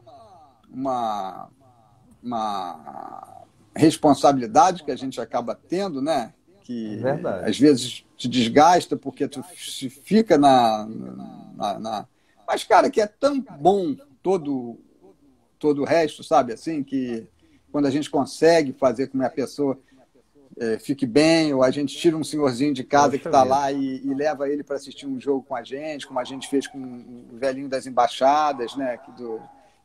responsabilidade que a gente acaba tendo, né? Que às vezes te desgasta porque tu fica Mas, cara, que é tão bom todo o resto, sabe? Assim, que quando a gente consegue fazer com que a pessoa fique bem, ou a gente tira um senhorzinho de casa que está lá e leva ele para assistir um jogo com a gente, como a gente fez com o velhinho das embaixadas, né? Que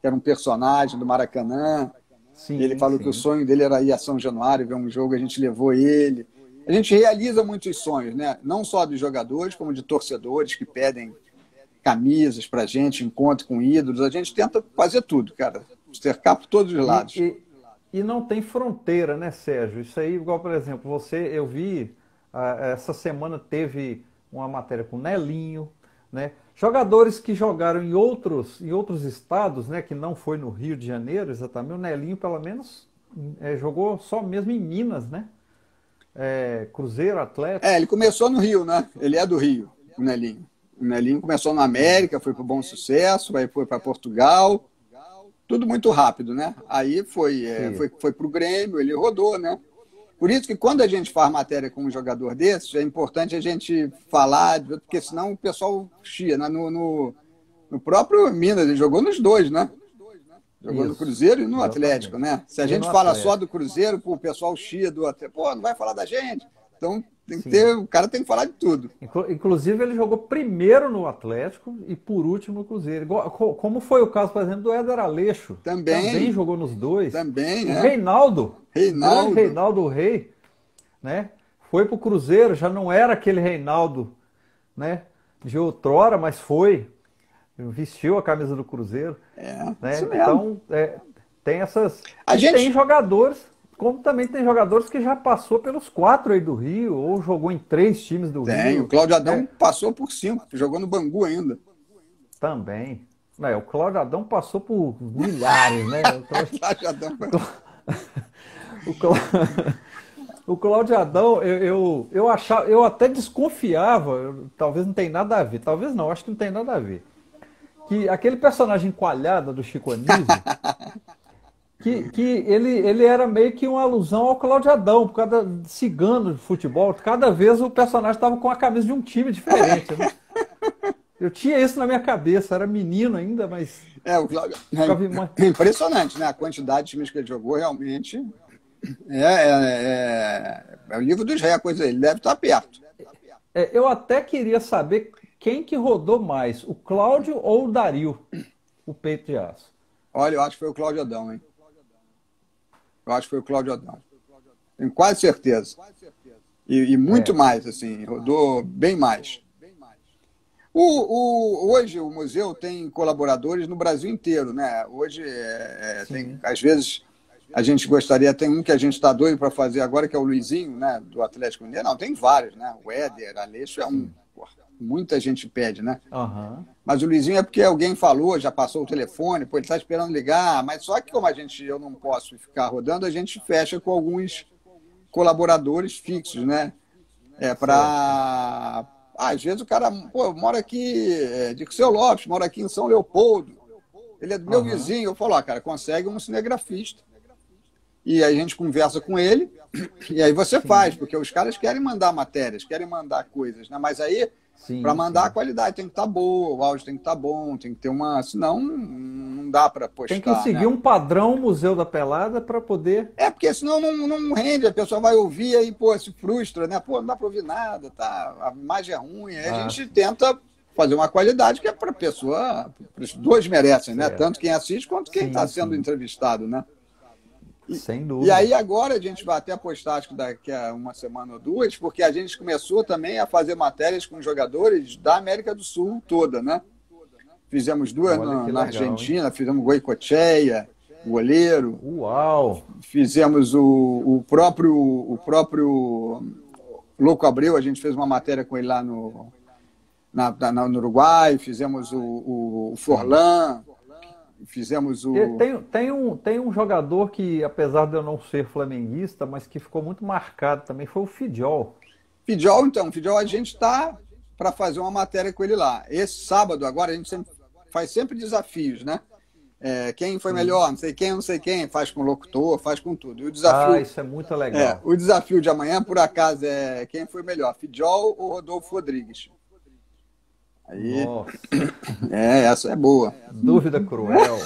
era um personagem do Maracanã. Sim, ele falou que o sonho dele era ir a São Januário ver um jogo, a gente levou ele. A gente realiza muitos sonhos, né? Não só dos jogadores, como de torcedores que pedem camisas pra gente, encontro com ídolos. A gente tenta fazer tudo, cara. Cercar por todos os lados. E não tem fronteira, né, Sérgio? Isso aí, igual, por exemplo, eu vi, essa semana teve uma matéria com o Nelinho, né? Jogadores que jogaram em outros estados, né, que não foi no Rio de Janeiro, exatamente. O Nelinho, pelo menos, jogou só mesmo em Minas, né? Cruzeiro, Atlético. Ele começou no Rio, né? Ele é do Rio, o Nelinho. O Nelinho começou na América, foi para o Bom Sucesso, aí foi para Portugal. Tudo muito rápido, né? Aí foi para o Grêmio, ele rodou, né? Por isso que quando a gente faz matéria com um jogador desses, é importante a gente falar, porque senão o pessoal chia, né? No próprio Minas, ele jogou nos dois, né? Jogou no Cruzeiro e no Atlético, né? Se a gente fala só do Cruzeiro, o pessoal chia do Atlético. Pô, não vai falar da gente? Então tem que o cara tem que falar de tudo. Inclusive, ele jogou primeiro no Atlético e por último no Cruzeiro. Como foi o caso, por exemplo, do Éder Aleixo. Também jogou nos dois. Também, o Reinaldo Rei, né? Foi pro Cruzeiro, já não era aquele Reinaldo, né, de outrora, mas vestiu a camisa do Cruzeiro. Né? Isso mesmo. Então, tem essas... Tem jogadores, como também tem jogadores que já passou pelos 4 aí do Rio, ou jogou em 3 times do Rio. O Cláudio Adão passou por 5, jogou no Bangu ainda. Também. O Cláudio Adão passou por milhares, né? O, Clá... o Cláudio Adão, eu achava, eu até desconfiava, talvez não tenha nada a ver, talvez não, acho que não tem nada a ver. Que aquele personagem coalhada do Chico Anísio, que ele era meio que uma alusão ao Cláudio Adão, por causa de cigano de futebol, cada vez o personagem estava com a camisa de um time diferente, né? Eu tinha isso na minha cabeça, era menino ainda, mas. O Cláudio. É impressionante, né? A quantidade de times que ele jogou realmente. É o livro dos recordes, ele deve estar perto. Eu até queria saber quem que rodou mais, o Cláudio ou o Dario, o peito de aço. Olha, eu acho que foi o Cláudio Adão, hein? Eu acho que foi o Cláudio Adão. Tenho quase certeza. E muito mais, assim, rodou bem mais. Hoje o museu tem colaboradores no Brasil inteiro, né? Hoje, tem, às vezes, a gente gostaria, tem um que a gente está doido para fazer agora, que é o Luizinho, né? Do Atlético Mineiro. Não, tem vários, né? O Éder, Aleixo é um. Muita gente pede, né? Uhum. Mas o Luizinho é porque alguém falou, já passou o telefone, ele está esperando ligar, mas só que como eu não posso ficar rodando, a gente fecha com alguns colaboradores fixos, né? Às vezes o cara, mora aqui, Dirceu Lopes, mora aqui em São Leopoldo, ele é do meu vizinho, eu falo, cara, consegue um cinegrafista. E aí a gente conversa com ele, e aí você faz, porque os caras querem mandar matérias, querem mandar coisas, né? Mas aí, para mandar, a qualidade tem que estar boa, o áudio tem que estar bom, tem que ter uma. Senão, não dá para postar. Tem que seguir, né, um padrão Museu da Pelada para poder. Porque senão não rende, a pessoa vai ouvir e, se frustra, né? Não dá para ouvir nada, tá? A imagem é ruim, aí a gente tenta fazer uma qualidade que é para a pessoa. Os dois merecem, né? Tanto quem assiste quanto quem está sendo entrevistado, né? Sem dúvida. E aí agora a gente vai até postar, acho que daqui a uma semana ou duas, porque a gente começou também a fazer matérias com jogadores da América do Sul toda, né? Fizemos duas na Argentina, hein? Fizemos o Goicoechea, o goleiro. Uau! Fizemos o próprio Louco Abreu, a gente fez uma matéria com ele lá no Uruguai, fizemos o Forlan. Fizemos o... Tem um jogador que, apesar de eu não ser flamenguista, mas que ficou muito marcado também, foi o Fidjol. Fidjol a gente está para fazer uma matéria com ele lá. Esse sábado agora a gente faz sempre desafios, né? Quem foi melhor, não sei quem, faz com o locutor, faz com tudo. E o desafio, isso é muito legal. O desafio de amanhã, por acaso, é quem foi melhor, Fidjol ou Rodolfo Rodrigues. Aí, nossa. Essa é boa. Dúvida cruel.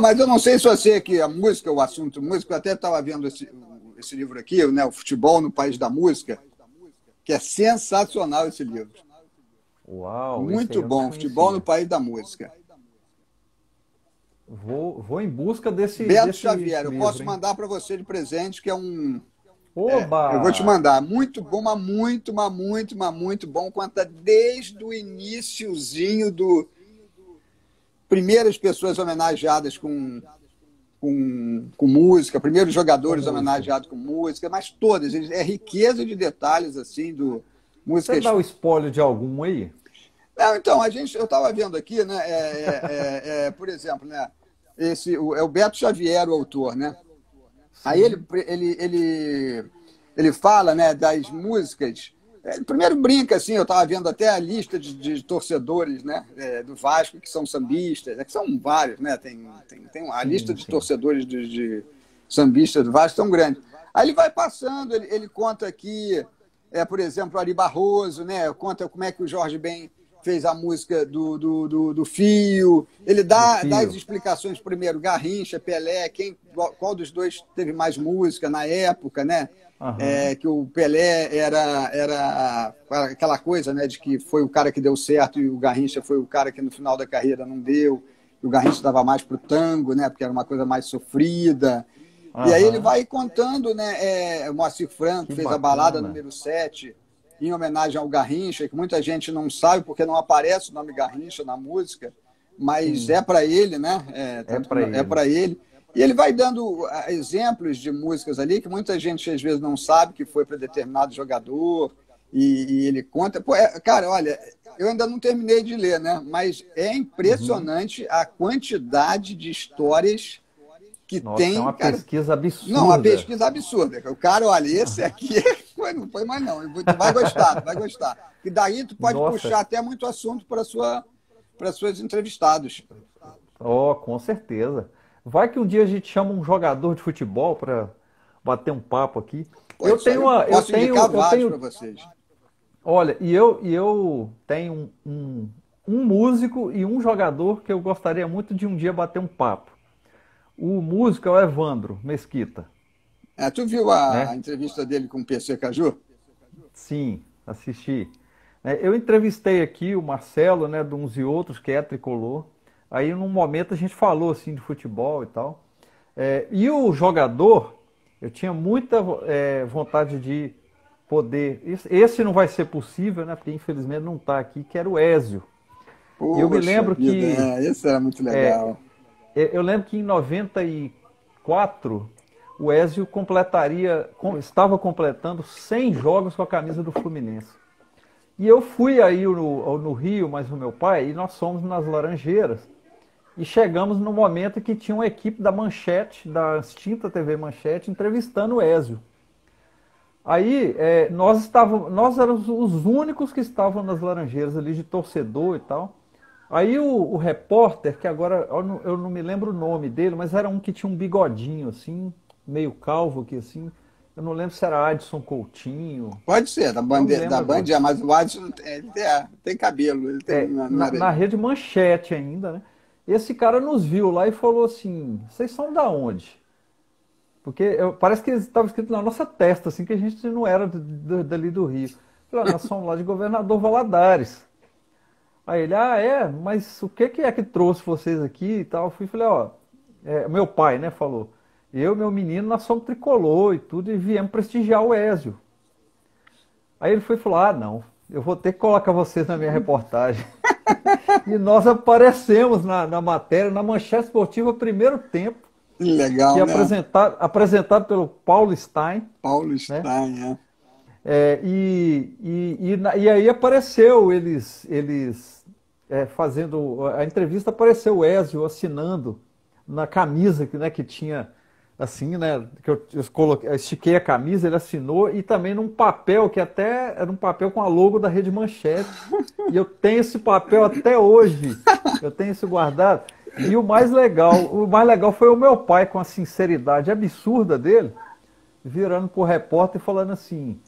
Mas eu não sei se você que a música, o assunto música, eu até estava vendo esse livro aqui, né, o Futebol no País da Música, que é sensacional esse livro. Uau! Muito bom, Futebol no País da Música. Vou em busca desse Beto Xavier, livro, eu posso mandar para você de presente, que é um... Oba! Eu vou te mandar. Muito bom, mas muito bom. Conta desde o iniciozinho do... Primeiras pessoas homenageadas com música, primeiros jogadores homenageados com música, mas todas. É riqueza de detalhes, assim, do... Música. Você dá o spoiler de algum aí? Não, então, eu estava vendo aqui, né? Por exemplo, né? É o Beto Xavier, o autor, né? Aí ele fala, né, das músicas. Ele primeiro brinca, assim, eu estava vendo até a lista de torcedores, né, do Vasco, que são sambistas, que são vários, né? Tem a lista de torcedores de sambistas do Vasco tão grande. Aí ele vai passando, ele conta aqui, por exemplo, o Ari Barroso, né? Conta como é que o Jorge Ben fez a música do Fio. Ele dá as explicações primeiro, Garrincha, Pelé, qual dos dois teve mais música na época, né? Que o Pelé era aquela coisa, né, de que foi o cara que deu certo e o Garrincha foi o cara que no final da carreira não deu. E o Garrincha dava mais pro tango, né? Porque era uma coisa mais sofrida. E aí ele vai contando, né? O Moacir Franco fez a balada número 7 em homenagem ao Garrincha, que muita gente não sabe porque não aparece o nome Garrincha na música, mas é para ele, né? É para ele. E ele vai dando exemplos de músicas ali que muita gente às vezes não sabe que foi para determinado jogador. e ele conta. Pô, cara, olha, eu ainda não terminei de ler, né? Mas é impressionante a quantidade de histórias que Nossa, é tem, uma cara. pesquisa absurda. Não, uma pesquisa absurda. O cara, olha, esse aqui não foi mais não. Tu vai gostar, tu vai gostar. E daí tu pode Nossa. puxar até muito assunto para suas entrevistados. Oh, com certeza. Vai que um dia a gente chama um jogador de futebol para bater um papo aqui. Pô, Eu isso aí tenho uma, posso indicar vários tenho, para vocês. olha, eu tenho um músico e um jogador que eu gostaria muito de um dia bater um papo. O músico é o Evandro Mesquita, Tu viu a né? entrevista dele com o PC Caju? Sim, assisti. Eu entrevistei aqui o Marcelo, né, de uns e outros, que é tricolor. Aí, num momento, a gente falou assim de futebol e tal. E o jogador, eu tinha muita vontade de poder. Esse não vai ser possível, né? Porque infelizmente não está aqui, que era o Ézio. E eu me Poxa lembro vida, que esse era muito legal. eu lembro que em 94 o Ézio estava completando 100 jogos com a camisa do Fluminense. E eu fui aí no Rio, mas o meu pai, e nós fomos nas Laranjeiras. E chegamos no momento que tinha uma equipe da Manchete, da extinta TV Manchete, entrevistando o Ézio. Aí nós éramos os únicos que estavam nas Laranjeiras ali de torcedor e tal. Aí o repórter, que agora eu não me lembro o nome dele, mas era um que tinha um bigodinho assim, meio calvo aqui assim. Eu não lembro se era Adson Coutinho. Pode ser, da Band, Agora. mas o Adson ele tem cabelo. Ele tem Na rede Manchete ainda, né? Esse cara nos viu lá e falou assim: vocês são da onde? Porque parece que estava escrito na nossa testa, assim, que a gente não era dali do Rio. Eu falei, nós somos lá de Governador Valadares. Aí ele, mas o que é que trouxe vocês aqui e tal? Eu falei, meu pai, né, falou, eu e meu menino, nós somos tricolor e tudo, e viemos prestigiar o Ézio. Aí ele foi e falou, não, eu vou ter que colocar vocês na minha reportagem. E nós aparecemos na matéria, na Manchete Esportiva, primeiro tempo. Legal, que é né? apresentado pelo Paulo Stein. Paulo né? Stein, E aí apareceu eles fazendo a entrevista, apareceu o Ézio assinando na camisa que tinha assim, né? Que eu estiquei a camisa, ele assinou, e também num papel que até era um papel com a logo da Rede Manchete. E eu tenho esse papel até hoje. Eu tenho isso guardado. E o mais legal foi o meu pai, com a sinceridade absurda dele, virando pro repórter e falando assim: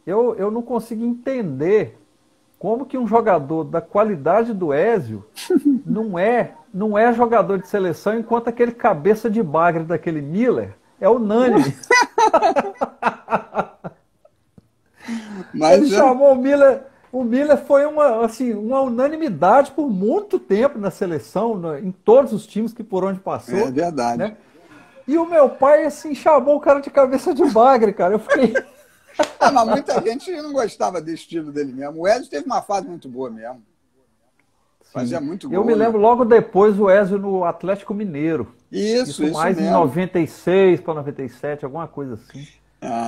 eu não consigo entender como que um jogador da qualidade do Ézio não é jogador de seleção, enquanto aquele cabeça de bagre daquele Miller é unânime. Ele chamou o Miller. O Miller foi uma unanimidade por muito tempo na seleção, em todos os times por onde passou. É verdade. Né? E o meu pai, assim, chamou o cara de cabeça de bagre, cara. Eu fiquei... Mas muita gente não gostava desse estilo dele mesmo. O Ézio teve uma fase muito boa mesmo. Fazia muito gol. Eu me lembro logo depois o Ézio no Atlético Mineiro. Isso mais mesmo. Em 96 para 97, alguma coisa assim.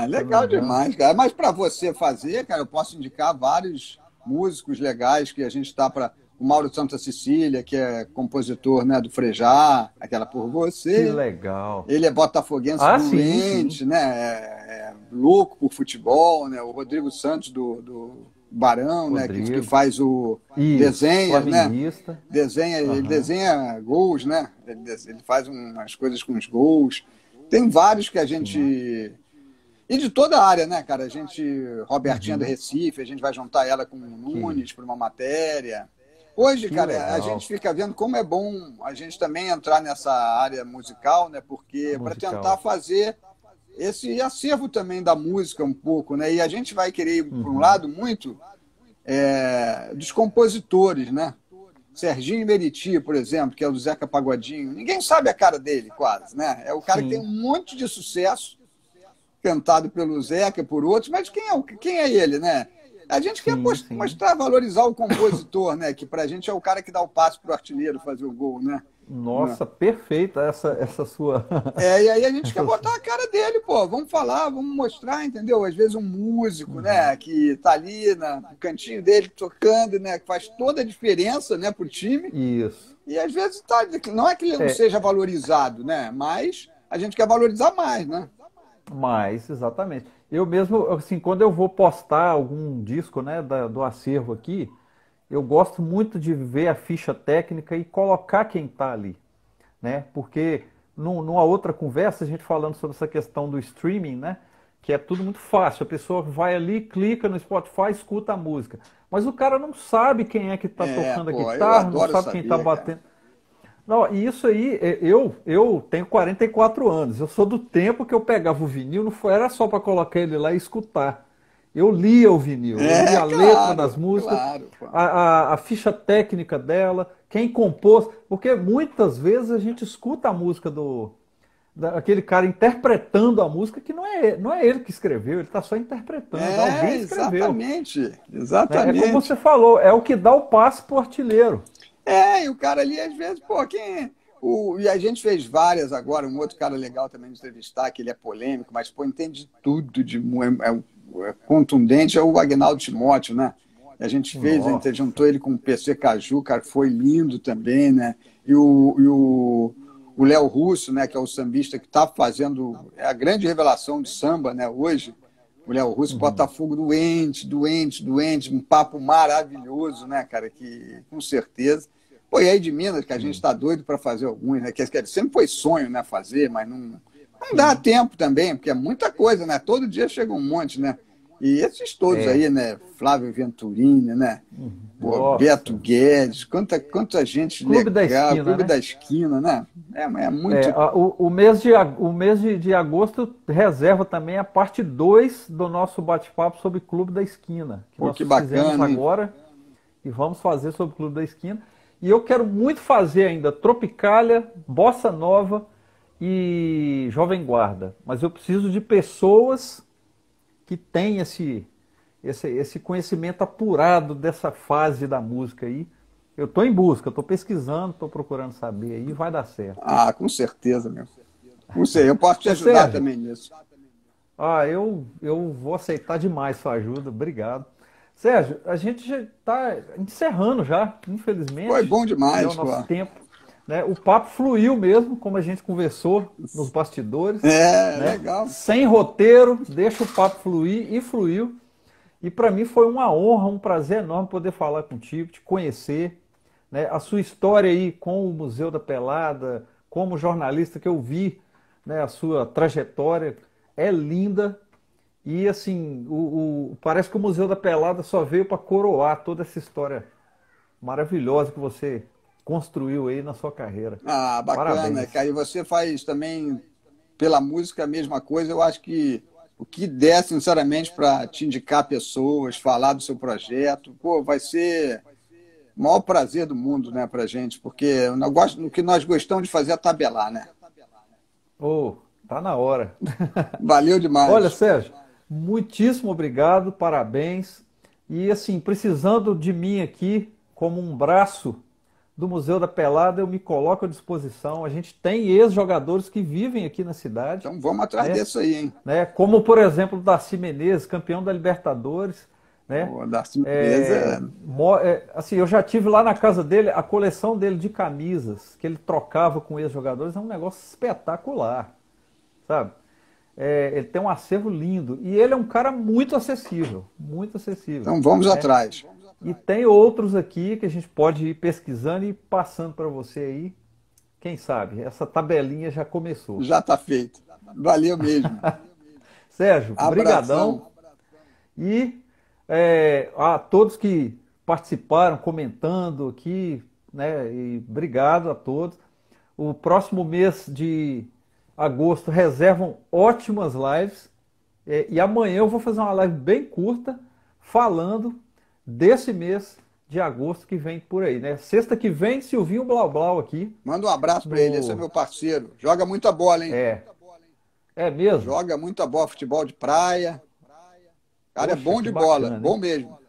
Legal demais, cara. Mas para você fazer, cara, eu posso indicar vários músicos legais que a gente está para... O Mauro Santa Cecília, que é compositor, né, do Frejá, aquela Por Você. Que legal. Ele é botafoguense doente, sim. Né? Louco por futebol, né? O Rodrigo Santos do Barão, né? Que faz desenha, né? Ele desenha gols, né? Ele faz umas coisas com os gols. Tem vários que a gente... Sim. E de toda a área, né, cara? Robertinha do Recife, a gente vai juntar ela com o Nunes para uma matéria. Hoje, cara, a gente fica vendo como é bom a gente também entrar nessa área musical, né? Porque para tentar fazer esse acervo também da música um pouco, né? E a gente vai querer ir por um lado muito dos compositores, né? Serginho Meriti, por exemplo, que é o do Zeca Pagodinho. Ninguém sabe a cara dele, quase, né? É o cara que tem um monte de sucesso, cantado pelo Zeca, por outros, mas quem é ele, né? A gente quer Sim, sim. mostrar, valorizar o compositor, né? Que pra gente é o cara que dá o passe pro artilheiro fazer o gol, né? Né? Nossa, perfeita essa sua. É, e aí a gente quer essa botar a cara dele, pô. Vamos falar, vamos mostrar, entendeu? Às vezes um músico, Uhum. né, que tá ali no cantinho dele tocando, né, que faz toda a diferença, né, pro time. Isso. E às vezes tá, não é que ele não É, seja valorizado, né? Mas a gente quer valorizar mais, né? mas, exatamente. Eu mesmo, assim, quando eu vou postar algum disco, né, do acervo aqui, eu gosto muito de ver a ficha técnica e colocar quem está ali, né? Porque numa outra conversa, a gente falando sobre essa questão do streaming, né? Que é tudo muito fácil. A pessoa vai ali, clica no Spotify, escuta a música. Mas o cara não sabe quem é que está É, tocando a pô, eu guitarra, não adoro sabe quem está saber, cara. batendo. Não, e isso aí, eu tenho 44 anos. Eu sou do tempo que eu pegava o vinil, não foi, era só para colocar ele lá e escutar. Eu lia o vinil, eu lia É, a letra das claro, músicas, claro, pô. a ficha técnica dela, quem compôs, porque muitas vezes a gente escuta a música daquele cara interpretando a música que não é ele que escreveu, ele está só interpretando, É, alguém escreveu. exatamente, Né? É como exatamente. você falou, é o que dá o passe pro artilheiro. É, e o cara ali, às vezes, pô, quem. E a gente fez várias agora, um outro cara legal também de entrevistar, que ele é polêmico, mas pô, entende tudo, é contundente, é o Agnaldo Timóteo, né? A gente fez, a gente Nossa. juntou ele com o PC Caju, cara, foi lindo também, né? E o Léo Russo, né, que é o sambista que está fazendo é a grande revelação de samba, né, hoje. O Léo Russo, Uhum. Botafogo doente, doente, doente, um papo maravilhoso, né, cara, que com certeza. Pô, e aí de Minas, que a gente Sim, está doido para fazer alguns, né, que sempre foi sonho, né, fazer, mas não dá sim. tempo também, porque é muita coisa, né, todo dia chega um monte, né, e esses todos É. aí, né, Flávio Venturini, né, pô, Beto Nossa. Guedes, quanta gente Clube da legal, Esquina, Clube né? da Esquina, né, é É, muito, o mês de agosto reserva também a parte 2 do nosso bate-papo sobre Clube da Esquina, que pô, nós que fizemos bacana, hein. agora e vamos fazer sobre o Clube da Esquina. E eu quero muito fazer ainda Tropicália, Bossa Nova e Jovem Guarda. Mas eu preciso de pessoas que têm esse conhecimento apurado dessa fase da música aí. Eu estou em busca, estou pesquisando, estou procurando saber aí, vai dar certo. Ah, com certeza, meu. Não sei, eu posso te Ô ajudar Sérgio, também nisso. eu vou aceitar demais sua ajuda, obrigado. Sérgio, a gente já está encerrando já, Foi infelizmente, bom né, o demais, pô. nosso tempo. Né? O papo fluiu mesmo, como a gente conversou nos bastidores, É, né? legal. Sem roteiro, deixa o papo fluir e fluiu. E para mim foi uma honra, um prazer enorme poder falar contigo, te conhecer, né? A sua história aí com o Museu da Pelada, como jornalista que eu vi, né? A sua trajetória é linda e assim, parece que o Museu da Pelada só veio para coroar toda essa história maravilhosa que você construiu aí na sua carreira. Ah, bacana, Parabéns. cara. E você faz também pela música a mesma coisa. Eu acho que o que der, sinceramente, para te indicar pessoas, falar do seu projeto, pô, vai ser o maior prazer do mundo, né, pra gente, porque o que nós gostamos de fazer é tabelar, né? Oh, tá na hora. Valeu Olha, demais. Sérgio, muitíssimo obrigado, parabéns. E assim, precisando de mim aqui como um braço do Museu da Pelada, eu me coloco à disposição. A gente tem ex-jogadores que vivem aqui na cidade, Então vamos atrás né? disso aí, hein? Né? Como por exemplo o Darcy Menezes, campeão da Libertadores, né? O Darcy Menezes Assim, eu já tive lá na casa dele a coleção dele de camisas que ele trocava com ex-jogadores, é um negócio espetacular, sabe? Ele tem um acervo lindo e ele é um cara muito acessível, então vamos né? atrás. E tem outros aqui que a gente pode ir pesquisando e passando para você aí. Quem sabe? Essa tabelinha já começou. Já está feito. Valeu mesmo. Sérgio, brigadão. Abração. E a todos que participaram, comentando aqui, né? E obrigado a todos. O próximo mês de agosto reservam ótimas lives. E amanhã eu vou fazer uma live bem curta falando desse mês de agosto que vem por aí, né? Sexta que vem, Silvinho Blau Blau aqui Manda um abraço para ele. Esse é no. meu parceiro. Joga muita bola, hein? É, é mesmo? Joga muita bola, futebol de praia. O cara é Poxa, bom que de bola. bacana, Bom hein? mesmo.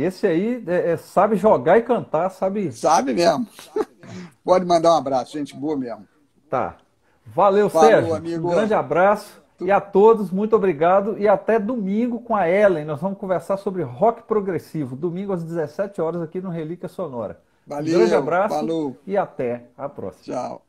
Esse aí sabe jogar e cantar, sabe? Sabe mesmo. Pode mandar um abraço, gente boa mesmo. Tá. Valeu, Falou, Sérgio. amigo. Um grande abraço. E a todos, muito obrigado. E até domingo com a Ellen. Nós vamos conversar sobre rock progressivo. Domingo às 17 horas aqui no Relíquia Sonora. Valeu, Um grande abraço falou. e até a próxima. Tchau.